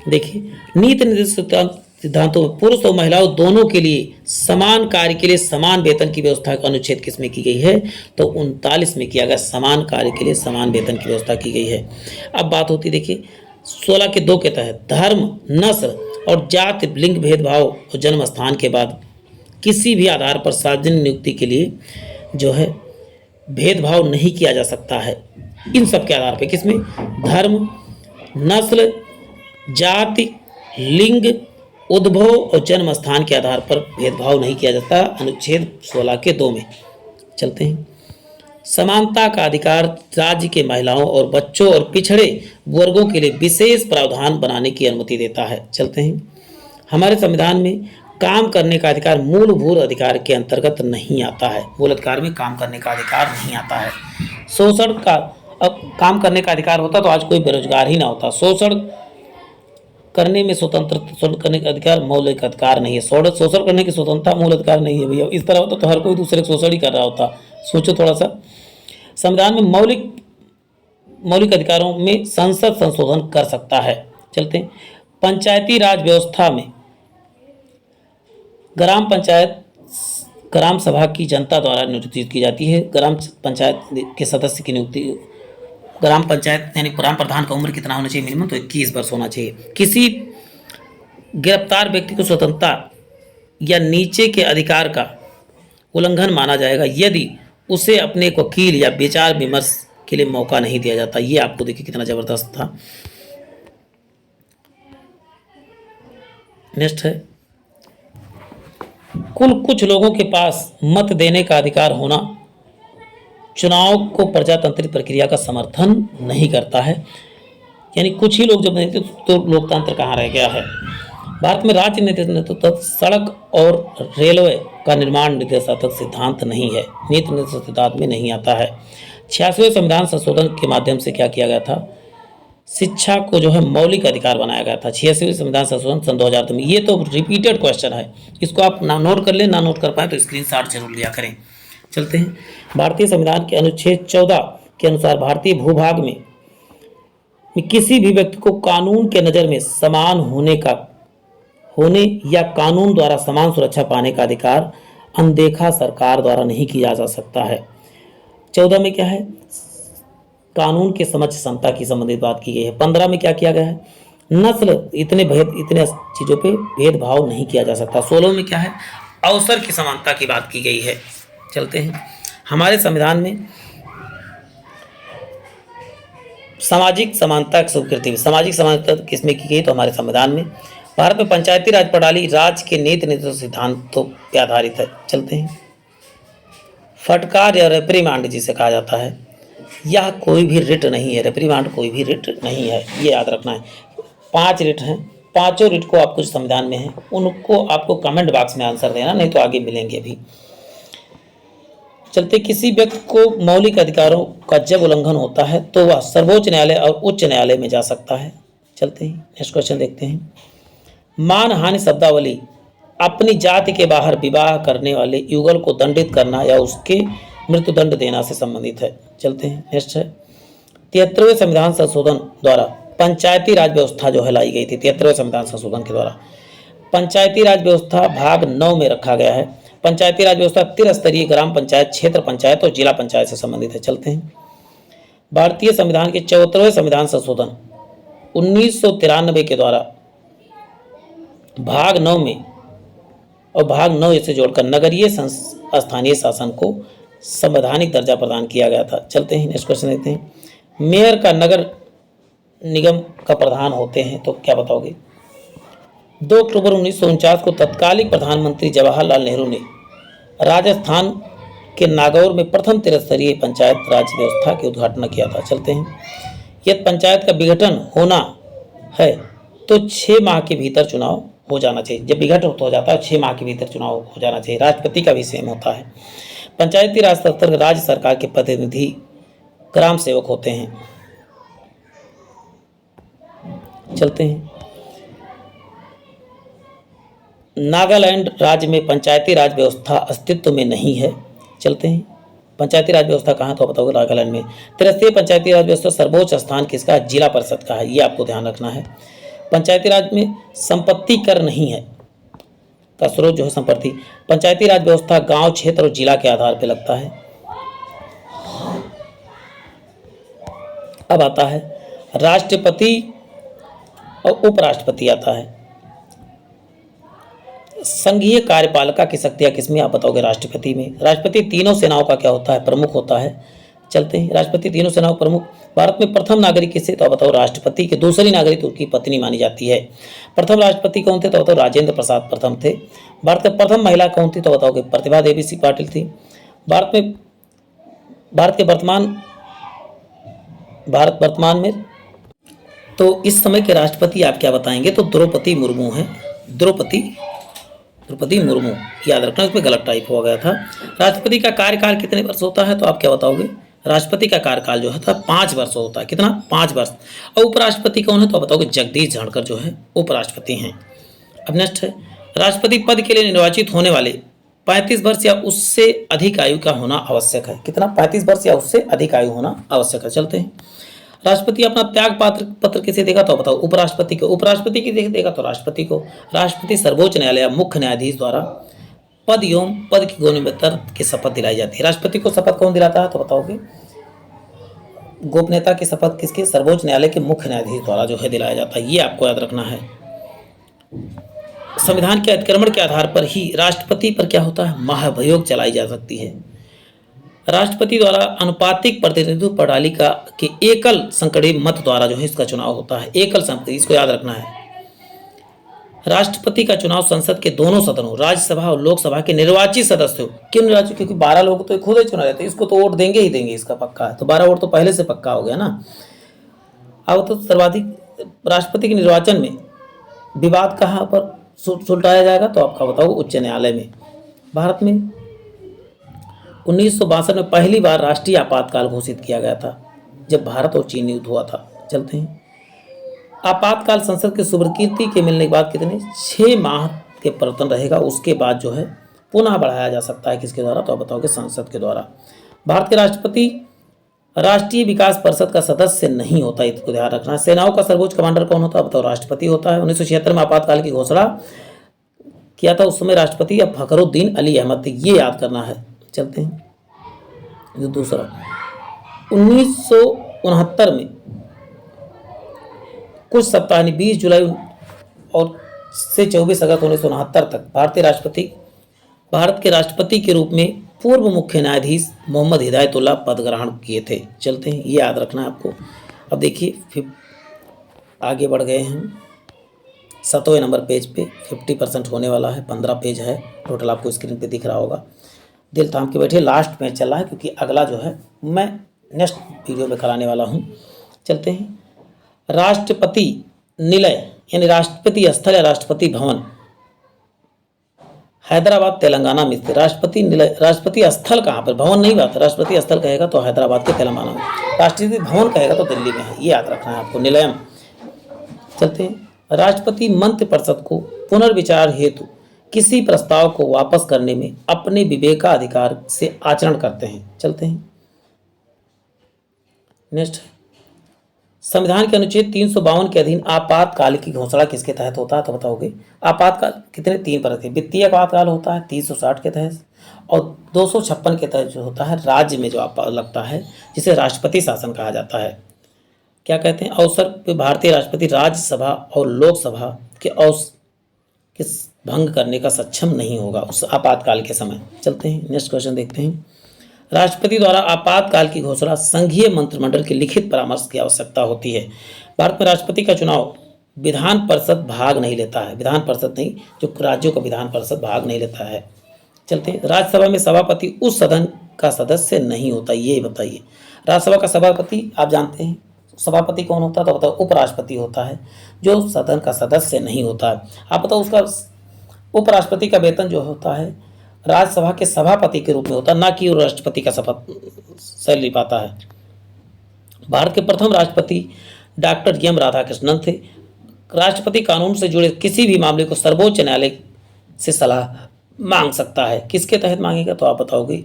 देखिए, नीति निर्देशित सिद्धांतों में पुरुष और महिलाओं दोनों के लिए समान कार्य के लिए समान वेतन की व्यवस्था का अनुच्छेद किसमें की गई है? तो 39 में किया गया। समान कार्य के लिए समान वेतन की व्यवस्था की गई है। अब बात होती, देखिए 16 के 2 के तहत धर्म, नस्ल और जाति, लिंग भेदभाव और जन्म स्थान के बाद किसी भी आधार पर सार्वजनिक नियुक्ति के लिए जो है भेदभाव नहीं किया जा सकता है। इन सब के आधार पर किसमें? धर्म, नस्ल, जाति, लिंग, उद्भव और जन्म स्थान के आधार पर भेदभाव नहीं किया जाता। अनुच्छेद 16 के 2 में। चलते हैं, समानता का अधिकार राज्य के महिलाओं और बच्चों और पिछड़े वर्गों के लिए विशेष प्रावधान बनाने की अनुमति देता है। चलते हैं, हमारे संविधान में काम करने का अधिकार मूलभूत अधिकार के अंतर्गत नहीं आता है। मूल अधिकार में काम करने का अधिकार नहीं आता है। शोषण का, अब काम करने का अधिकार होता तो आज कोई बेरोजगार ही ना होता। शोषण करने में स्वतंत्र, शोषण करने का अधिकार मौलिक अधिकार नहीं है। शोषण करने की स्वतंत्रता मूल अधिकार नहीं है भैया। इस तरह होता तो हर कोई दूसरे को शोषण ही कर रहा होता। सोचो थोड़ा सा। संविधान में मौलिक अधिकारों में संसद संशोधन कर सकता है। चलते हैं, पंचायती राज व्यवस्था में ग्राम पंचायत ग्राम सभा की जनता द्वारा नियुक्त की जाती है। ग्राम पंचायत के सदस्य की नियुक्ति, ग्राम पंचायत यानी ग्राम प्रधान का उम्र कितना होना चाहिए? मिनिमम तो 21 वर्ष होना चाहिए। किसी गिरफ्तार व्यक्ति को स्वतंत्रता या नीचे के अधिकार का उल्लंघन माना जाएगा यदि उसे अपने एक वकील या विचार विमर्श के लिए मौका नहीं दिया जाता। ये आपको देखिए कितना जबरदस्त था। नेक्स्ट है, कुछ लोगों के पास मत देने का अधिकार होना चुनाव को प्रजातांत्रिक प्रक्रिया का समर्थन नहीं करता है। यानी कुछ ही लोग जब नहीं थे तो लोकतंत्र कहाँ रह गया है। भारत में राज्य नेतृत्व सड़क और रेलवे का निर्माण निर्देशात्मक सिद्धांत नहीं है, नीति निर्देशात्मक सिद्धांत में नहीं आता है। 86वें संविधान संशोधन के माध्यम से क्या किया गया था? शिक्षा को जो है मौलिक अधिकार बनाया गया था। 86वें संविधान संशोधन सन 2002 में। ये तो रिपीटेड क्वेश्चन है, इसको आप ना नोट कर लें, ना नोट कर पाए तो स्क्रीनशॉट जरूर लिया करें। चलते हैं, भारतीय संविधान के अनुच्छेद 14 के अनुसार भारतीय भूभाग में किसी भी व्यक्ति को कानून के नज़र में समान होने या कानून द्वारा समान सुरक्षा पाने का अधिकार अनदेखा सरकार द्वारा नहीं किया जा सकता है। 14 में क्या है? कानून के समक्ष समता की संबंधित बात की गई है। 15 में क्या किया गया है? नस्ल इतने चीज़ों पे भेदभाव नहीं किया जा सकता। 16 में क्या है? अवसर की समानता की बात की गई है। चलते हैं, हमारे संविधान में सामाजिक समानता की स्वीकृति, सामाजिक समानता किसमें की गई? तो हमारे संविधान में। भारत में पंचायती राज प्रणाली राज्य के नीति निर्देशों सिद्धांतों पर आधारित है। चलते हैं। फटकार या रेप्रीमांड जिसे कहा जाता है, यह कोई भी रिट नहीं है। रेप्रीमांड कोई भी रिट नहीं है, ये याद रखना है। 5 रिट हैं, पांचों रिट को आपको जो संविधान में है उनको आपको कमेंट बॉक्स में आंसर देना, नहीं तो आगे मिलेंगे भी। चलते, किसी व्यक्ति को मौलिक अधिकारों का जब उल्लंघन होता है तो वह सर्वोच्च न्यायालय और उच्च न्यायालय में जा सकता है। चलते हैं, नेक्स्ट क्वेश्चन देखते हैं। मानहानि शब्दावली अपनी जाति के बाहर विवाह करने वाले युगल को दंडित करना या उसके मृत्युदंड देना से संबंधित है। चलते हैं, नेक्स्ट है 73वें संविधान संशोधन द्वारा पंचायती राज व्यवस्था जो है लाई गई थी। 73वें संविधान संशोधन के द्वारा पंचायती राज व्यवस्था भाग 9 में रखा गया है। पंचायती राज व्यवस्था त्रिस्तरीय ग्राम पंचायत, क्षेत्र पंचायत और जिला पंचायत से संबंधित है। चलते हैं। भारतीय संविधान के 74वें संविधान संशोधन 1993 के द्वारा भाग 9 में और भाग 9 इसे जोड़कर नगरीय स्थानीय शासन को संवैधानिक दर्जा प्रदान किया गया था। चलते हैं, नेक्स्ट क्वेश्चन देखते हैं। मेयर का नगर निगम का प्रधान होते हैं, तो क्या बताओगे? 2 अक्टूबर 1949 को तत्कालीन प्रधानमंत्री जवाहरलाल नेहरू ने राजस्थान के नागौर में प्रथम त्रिस्तरीय पंचायत राज व्यवस्था के उद्घाटन किया था। चलते हैं। यदि पंचायत का विघटन होना है तो 6 माह के भीतर चुनाव हो जाना चाहिए। जब विघटन हो जाता है 6 माह के भीतर चुनाव हो जाना चाहिए। राष्ट्रपति का भी सेम होता है। पंचायती राज स्तर पर राज्य सरकार के प्रतिनिधि ग्राम सेवक होते हैं। चलते हैं। नागालैंड राज्य में पंचायती राज व्यवस्था अस्तित्व में नहीं है। चलते हैं। पंचायती राज व्यवस्था कहाँ, तो बताओगे नागालैंड में। त्रिस्तरीय पंचायती राज व्यवस्था सर्वोच्च स्थान किसका? जिला परिषद का है, ये आपको ध्यान रखना है। पंचायती राज में संपत्ति कर नहीं है, का स्रोत जो है संपत्ति। पंचायती राज व्यवस्था गांव, क्षेत्र और जिला के आधार पर लगता है। अब आता है राष्ट्रपति और उपराष्ट्रपति आता है। संघीय कार्यपालिका की शक्तियां किसमें, आप बताओगे? राष्ट्रपति में। राष्ट्रपति तीनों सेनाओं का क्या होता है? प्रमुख होता है। चलते हैं। राष्ट्रपति तीनों सेनाओं प्रमुख। भारत में प्रथम नागरिक किसे, तो बताओ? राष्ट्रपति के। दूसरी नागरिक उनकी पत्नी मानी जाती है। प्रथम राष्ट्रपति कौन थे, तो बताओ? राजेंद्र प्रसाद प्रथम थे। भारत में प्रथम महिला कौन थी, तो बताओगे? प्रतिभा देवी सिंह पाटिल थी। भारत वर्तमान में तो इस समय के राष्ट्रपति आप क्या बताएंगे, तो द्रौपदी मुर्मू हैं। द्रौपदी मुर्मू, याद रखना, इसमें गलत टाइप हो गया था। राष्ट्रपति का कार्यकाल कितने वर्ष होता है, तो आप क्या बताओगे? राष्ट्रपति का कार्यकाल जो है 5 वर्ष होता है। कितना? 5 वर्ष। और उपराष्ट्रपति कौन है, तो बताओगे? जगदीश धनखड़ जो है उपराष्ट्रपति हैं। अब नेक्स्ट है राष्ट्रपति पद के लिए निर्वाचित होने वाले 35 वर्ष या उससे अधिक आयु का होना आवश्यक है। कितना? 35 वर्ष या उससे अधिक आयु होना आवश्यक है। चलते हैं। राष्ट्रपति अपना त्याग पत्र किसे देगा, तो बताओ? उपराष्ट्रपति को। उपराष्ट्रपति किसे देगा, तो राष्ट्रपति को। राष्ट्रपति सर्वोच्च न्यायालय या मुख्य न्यायाधीश द्वारा पद एवं पद की गोपनीयता की शपथ दिलाई जाती है। राष्ट्रपति को शपथ कौन दिलाता है, तो बताओगे? गोपनीयता की शपथ किसके? सर्वोच्च न्यायालय के मुख्य न्यायाधीश द्वारा जो है दिलाया जाता है, ये आपको याद रखना है। संविधान के अतिक्रमण के आधार पर ही राष्ट्रपति पर क्या होता है? महाभियोग चलाई जा सकती है। राष्ट्रपति द्वारा अनुपातिक प्रतिनिधित्व प्रणाली का के एकल संसदीय मत द्वारा जो है इसका चुनाव होता है। एकल संसदीय, इसको याद रखना है। राष्ट्रपति का चुनाव संसद के दोनों सदनों, राज्यसभा और लोकसभा के निर्वाचित सदस्यों। क्यों निर्वाचित? क्योंकि 12 लोग तो खुद ही चुना जाते हैं, इसको तो वोट देंगे ही देंगे, इसका पक्का है। तो 12 वोट तो पहले से पक्का हो गया ना। अब तो सर्वाधिक राष्ट्रपति के निर्वाचन में विवाद कहाँ पर सुलझाया जाएगा, तो आपका बताओ? उच्च न्यायालय में। भारत में 1962 में पहली बार राष्ट्रीय आपातकाल घोषित किया गया था, जब भारत और चीन युद्ध हुआ था। चलते हैं। आपातकाल संसद की स्वीकृति के मिलने के बाद कितने? 6 माह के प्रवर्तन रहेगा। उसके बाद जो है पुनः बढ़ाया जा सकता है। किसके द्वारा, तो आप बताओगे? संसद के द्वारा। भारत के राष्ट्रपति राष्ट्रीय विकास परिषद का सदस्य नहीं होता, इसको ध्यान रखना। सेनाओं का सर्वोच्च कमांडर कौन होता है, बताओ? राष्ट्रपति होता है। 1976 में आपातकाल की घोषणा किया था, उस समय राष्ट्रपति अब फखरुद्दीन अली अहमद थे, ये याद करना है। चलते हैं। जो दूसरा 1969 में कुछ सप्ताह 20 जुलाई और से 24 अगस्त 1969 तक भारत के राष्ट्रपति के रूप में पूर्व मुख्य न्यायाधीश मोहम्मद हिदायतुल्लाह पद ग्रहण किए थे। चलते हैं, ये याद रखना है आपको। अब देखिए फिर आगे बढ़ गए हम 7वें नंबर पेज पे। 50% होने वाला है, 15 पेज है टोटल, आपको स्क्रीन पे दिख रहा होगा। दिल थाम के बैठिए, लास्ट पेज चल रहा है क्योंकि अगला जो है मैं नेक्स्ट वीडियो में कराने वाला हूँ। चलते हैं। राष्ट्रपति निलय यानी राष्ट्रपति स्थल या राष्ट्रपति भवन हैदराबाद तेलंगाना में स्थित। राष्ट्रपति निलय, राष्ट्रपति स्थल कहाँ पर, भवन नहीं बात, राष्ट्रपति स्थल कहेगा तो हैदराबाद के तेलंगाना में, राष्ट्रपति भवन कहेगा तो दिल्ली में है, ये याद रखना है आपको, निलयम। चलते हैं। राष्ट्रपति मंत्रिपरिषद को पुनर्विचार हेतु किसी प्रस्ताव को वापस करने में अपने विवेकाधिकार से आचरण करते हैं। चलते हैं। नेक्स्ट, संविधान के अनुच्छेद 352 के अधीन आपातकाल की घोषणा किसके तहत होता है, तो बताओगे। आपातकाल कितने, 3 परत है। वित्तीय आपातकाल होता है 360 के तहत, और 256 के तहत जो होता है राज्य में जो आपात लगता है, जिसे राष्ट्रपति शासन कहा जाता है। क्या कहते हैं, अवसर पे भारतीय राष्ट्रपति राज्यसभा और लोकसभा के के भंग करने का सक्षम नहीं होगा उस आपातकाल के समय। चलते हैं, नेक्स्ट क्वेश्चन देखते हैं। राष्ट्रपति द्वारा आपातकाल की घोषणा संघीय मंत्रिमंडल के लिखित परामर्श की आवश्यकता होती है। भारत में राष्ट्रपति का चुनाव विधान परिषद भाग नहीं लेता है, विधान परिषद नहीं, जो राज्यों का विधान परिषद भाग नहीं लेता है। चलते हैं। राज्यसभा में सभापति उस सदन का सदस्य नहीं होता, ये बताइए। राज्यसभा का सभापति आप जानते हैं, सभापति कौन होता है, तो बताओ उपराष्ट्रपति होता है, जो सदन का सदस्य नहीं होता है। आप बताओ उसका उपराष्ट्रपति का वेतन जो होता है राज्यसभा के सभापति के रूप में होता है, ना कि राष्ट्रपति का शपथ सैलरी पाता है। भारत के प्रथम राष्ट्रपति डॉक्टर एम राधाकृष्णन थे। राष्ट्रपति कानून से जुड़े किसी भी मामले को सर्वोच्च न्यायालय से सलाह मांग सकता है, किसके तहत मांगेगा, तो आप बताओगे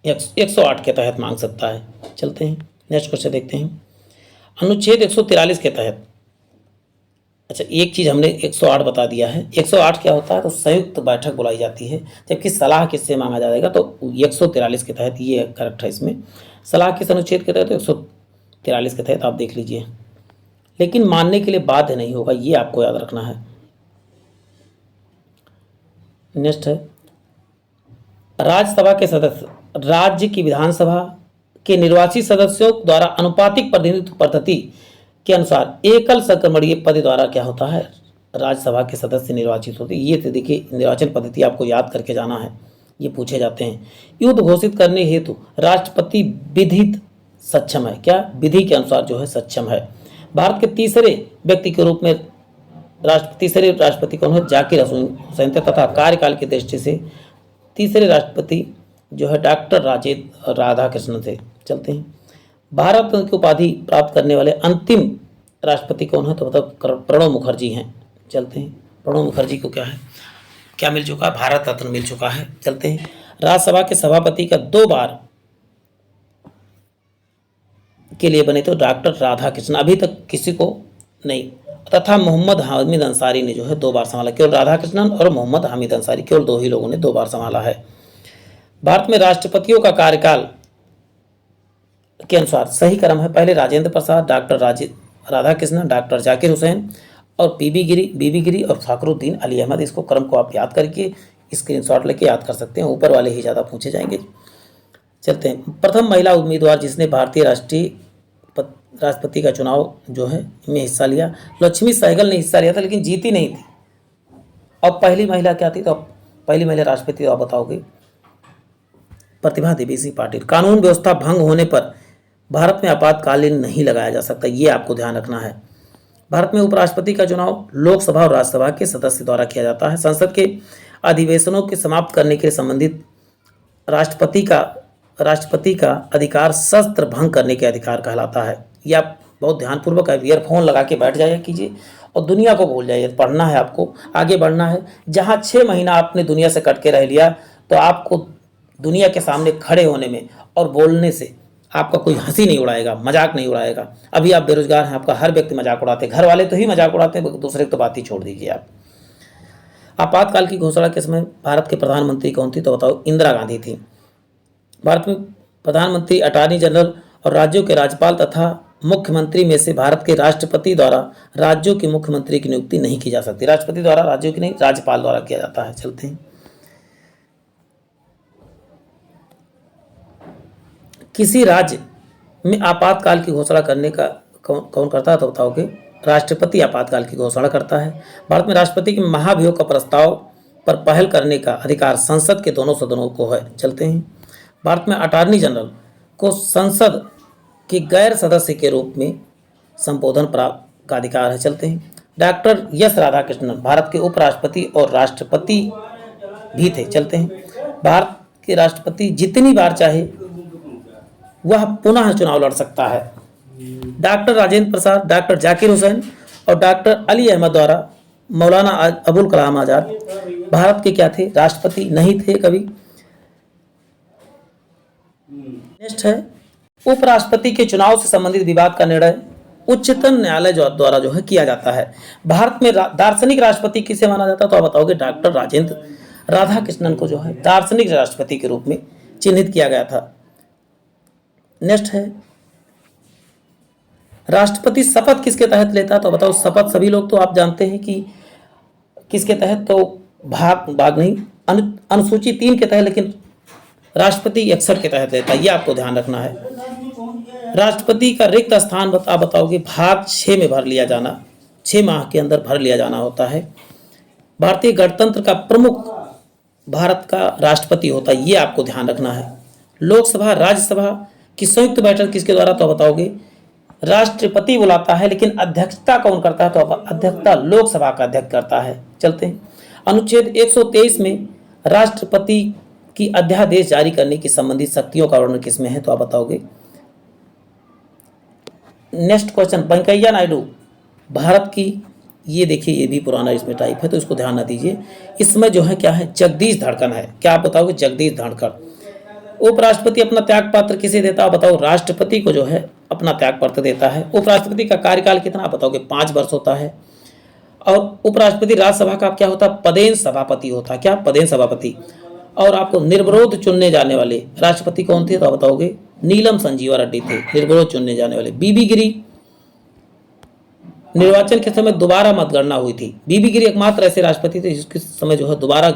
108 के तहत मांग सकता है। चलते हैं, नेक्स्ट क्वेश्चन देखते हैं। अनुच्छेद 143 के तहत, अच्छा एक चीज़ हमने 108 बता दिया है। 108 क्या होता है, तो संयुक्त बैठक बुलाई जाती है, जबकि सलाह किससे मांगा जाएगा, तो 143 के तहत, ये करेक्ट है इसमें। सलाह किस अनुच्छेद के तहत, 143 के तहत, आप देख लीजिए। लेकिन मानने के लिए बाध्य नहीं होगा, ये आपको याद रखना है। नेक्स्ट है, राज्यसभा के सदस्य राज्य की विधानसभा के निर्वाचित सदस्यों द्वारा अनुपातिक प्रतिनिधित्व पद्धति के अनुसार एकल संक्रमणीय पद द्वारा क्या होता है, राज्यसभा के सदस्य निर्वाचित होते हैं। ये तो देखिए निर्वाचन पद्धति आपको याद करके जाना है, ये पूछे जाते हैं। युद्ध घोषित करने हेतु राष्ट्रपति विधित सक्षम है, क्या विधि के अनुसार जो है सक्षम है। भारत के तीसरे व्यक्ति के रूप में तीसरे राष्ट्रपति कौन है, जाकिर हुसैन थे, तथा कार्यकाल की दृष्टि से तीसरे राष्ट्रपति जो है डॉक्टर राधाकृष्णन थे। चलते हैं। भारत रत्न की उपाधि प्राप्त करने वाले अंतिम राष्ट्रपति कौन है, तो मतलब प्रणब मुखर्जी हैं। चलते हैं, प्रणब मुखर्जी को क्या मिल चुका है, भारत रत्न मिल चुका है। चलते हैं। राज्यसभा के सभापति का 2 बार के लिए बने तो डॉक्टर राधाकृष्णन, अभी तक किसी को नहीं, तथा मोहम्मद हामिद अंसारी ने जो है 2 बार संभाला। केवल राधाकृष्णन और मोहम्मद हामिद अंसारी, केवल 2 ही लोगों ने 2 बार संभाला है। भारत में राष्ट्रपतियों का कार्यकाल के अनुसार सही क्रम है, पहले राजेंद्र प्रसाद, डॉक्टर राधाकृष्णन, डॉक्टर जाकिर हुसैन और बीबी गिरी और फखरुद्दीन अली अहमद। इसको क्रम को आप याद करके स्क्रीनशॉट लेके याद कर सकते हैं, ऊपर वाले ही ज़्यादा पूछे जाएंगे। चलते हैं। प्रथम महिला उम्मीदवार जिसने भारतीय राष्ट्रपति का चुनाव जो है में हिस्सा लिया, लक्ष्मी सहगल ने हिस्सा लिया था, लेकिन जीती नहीं थी। अब पहली महिला क्या थी, तो पहली महिला राष्ट्रपति तो आप बताओगे, प्रतिभा देवी सिंह पाटिल। कानून व्यवस्था भंग होने पर भारत में आपातकालीन नहीं लगाया जा सकता, ये आपको ध्यान रखना है। भारत में उपराष्ट्रपति का चुनाव लोकसभा और राज्यसभा के सदस्य द्वारा किया जाता है। संसद के अधिवेशनों के समाप्त करने के संबंधित राष्ट्रपति का अधिकार शस्त्र भंग करने के अधिकार कहलाता है। यह आप बहुत ध्यानपूर्वक ईयरफोन लगा के बैठ जाया कीजिए और दुनिया को भूल जाइए। पढ़ना है आपको, आगे बढ़ना है। जहाँ 6 महीना आपने दुनिया से कट के रह लिया, तो आपको दुनिया के सामने खड़े होने में और बोलने से आपका कोई हंसी नहीं उड़ाएगा, मजाक नहीं उड़ाएगा। अभी आप बेरोजगार हैं, आपका हर व्यक्ति मजाक उड़ाते हैं, घर वाले तो ही मजाक उड़ाते हैं, दूसरे की तो बात ही छोड़ दीजिए आप। आपातकाल की घोषणा के समय भारत के प्रधानमंत्री कौन थी, तो बताओ इंदिरा गांधी थी। भारत में प्रधानमंत्री, अटॉर्नी जनरल और राज्यों के राज्यपाल तथा मुख्यमंत्री में से भारत के राष्ट्रपति द्वारा राज्यों के मुख्यमंत्री की नियुक्ति नहीं की जा सकती। राष्ट्रपति द्वारा राज्यों की नहीं, राज्यपाल द्वारा किया जाता है। चलते हैं। किसी राज्य में आपातकाल की घोषणा करने का कौन कौन करता है तो बताओगे? राष्ट्रपति आपातकाल की घोषणा करता है। भारत में राष्ट्रपति के महाभियोग का प्रस्ताव पर पहल करने का अधिकार संसद के दोनों सदनों को है। चलते हैं। भारत में अटॉर्नी जनरल को संसद के गैर सदस्य के रूप में संबोधन प्राप्त का अधिकार है। चलते हैं। डॉक्टर एस राधाकृष्णन भारत के उपराष्ट्रपति और राष्ट्रपति भी थे। चलते हैं। भारत के राष्ट्रपति जितनी बार चाहे वह पुनः चुनाव लड़ सकता है। डॉक्टर राजेंद्र प्रसाद, डॉक्टर जाकिर हुसैन और डॉक्टर अली अहमद द्वारा मौलाना अबुल कलाम आज़ाद भारत के क्या थे? राष्ट्रपति नहीं थे कभी। नेक्स्ट है, उपराष्ट्रपति के चुनाव से संबंधित विवाद का निर्णय उच्चतम न्यायालय द्वारा जो है किया जाता है। भारत में दार्शनिक राष्ट्रपति किसे माना जाता है तो आप बताओगे? डॉक्टर राजेंद्र राधाकृष्णन को जो है दार्शनिक राष्ट्रपति के रूप में चिन्हित किया गया था। नेक्स्ट है, राष्ट्रपति शपथ किसके तहत लेता है तो बताओ? शपथ सभी लोग तो आप जानते हैं कि किसके तहत, तो भाग नहीं, अनुसूची 3 के तहत, लेकिन राष्ट्रपति 61 के तहत लेता है। ये आपको ध्यान रखना है। राष्ट्रपति का रिक्त स्थान आप बताओगे? भाग 6 में भर लिया जाना, 6 माह के अंदर भर लिया जाना होता है। भारतीय गणतंत्र का प्रमुख भारत का राष्ट्रपति होता है। ये आपको ध्यान रखना है। लोकसभा राज्यसभा की संयुक्त बैठक किसके द्वारा तो बताओगे? राष्ट्रपति बुलाता है, लेकिन अध्यक्षता कौन करता है तो अध्यक्षता लोकसभा का अध्यक्ष करता है। चलते हैं। अनुच्छेद 123 में राष्ट्रपति की अध्यादेश जारी करने की संबंधित शक्तियों का वर्णन किसमें है तो आप बताओगे? नेक्स्ट क्वेश्चन, वेंकैया नायडू भारत की, ये देखिए ये भी पुराना इसमें टाइप है तो इसको ध्यान न दीजिए। इसमें जो है क्या है? जगदीश धड़कन है। क्या आप बताओगे? जगदीश धड़कन। उपराष्ट्रपति अपना त्याग पत्र किसे देता है बताओ? राष्ट्रपति को जो है अपना त्याग पत्र देता है। उपराष्ट्रपति का कार्यकाल कितना आप बताओगे? 5 वर्ष होता है। और उपराष्ट्रपति राज्यसभा का क्या होता है? पदेन सभापति होता है। क्या? पदेन सभापति। और आपको निर्विरोध चुनने जाने वाले राष्ट्रपति कौन थे तो आप बताओगे? नीलम संजीवा रेड्डी थे निर्विरोध चुनने जाने वाले। बीबी गिरी निर्वाचन के समय दोबारा मतगणना हुई थी। बीबी गिरी एकमात्र ऐसे राष्ट्रपति थे जिसके समय जो है दोबारा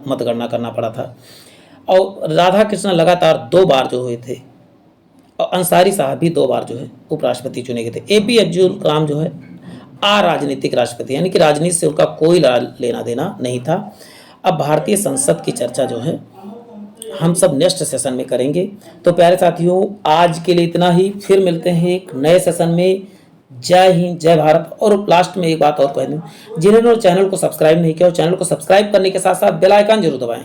मतगणना करना पड़ा था। और राधाकृष्णन लगातार 2 बार जो हुए थे, और अंसारी साहब भी 2 बार जो है उपराष्ट्रपति चुने गए थे। एपी अब्दुल कलाम जो है अराजनीतिक राष्ट्रपति, यानी कि राजनीति से उनका कोई लेना देना नहीं था। अब भारतीय संसद की चर्चा जो है हम सब नेक्स्ट सेशन में करेंगे। तो प्यारे साथियों, आज के लिए इतना ही। फिर मिलते हैं एक नए सेशन में। जय हिंद, जय भारत। और लास्ट में एक बात और कह दूं, जिन्होंने चैनल को सब्सक्राइब नहीं किया, चैनल को सब्सक्राइब करने के साथ साथ बेल आइकन जरूर दबाएं।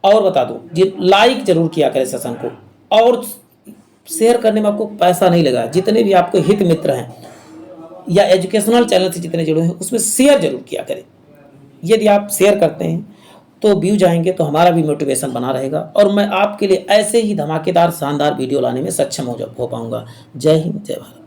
और बता दूं, लाइक जरूर किया करें सेशन को, और शेयर करने में आपको पैसा नहीं लगा। जितने भी आपको हित मित्र हैं या एजुकेशनल चैनल से जितने जुड़े हैं उसमें शेयर जरूर किया करें। यदि आप शेयर करते हैं तो व्यू जाएंगे तो हमारा भी मोटिवेशन बना रहेगा, और मैं आपके लिए ऐसे ही धमाकेदार शानदार वीडियो लाने में सक्षम हो पाऊंगा। जय हिंद, जय भारत।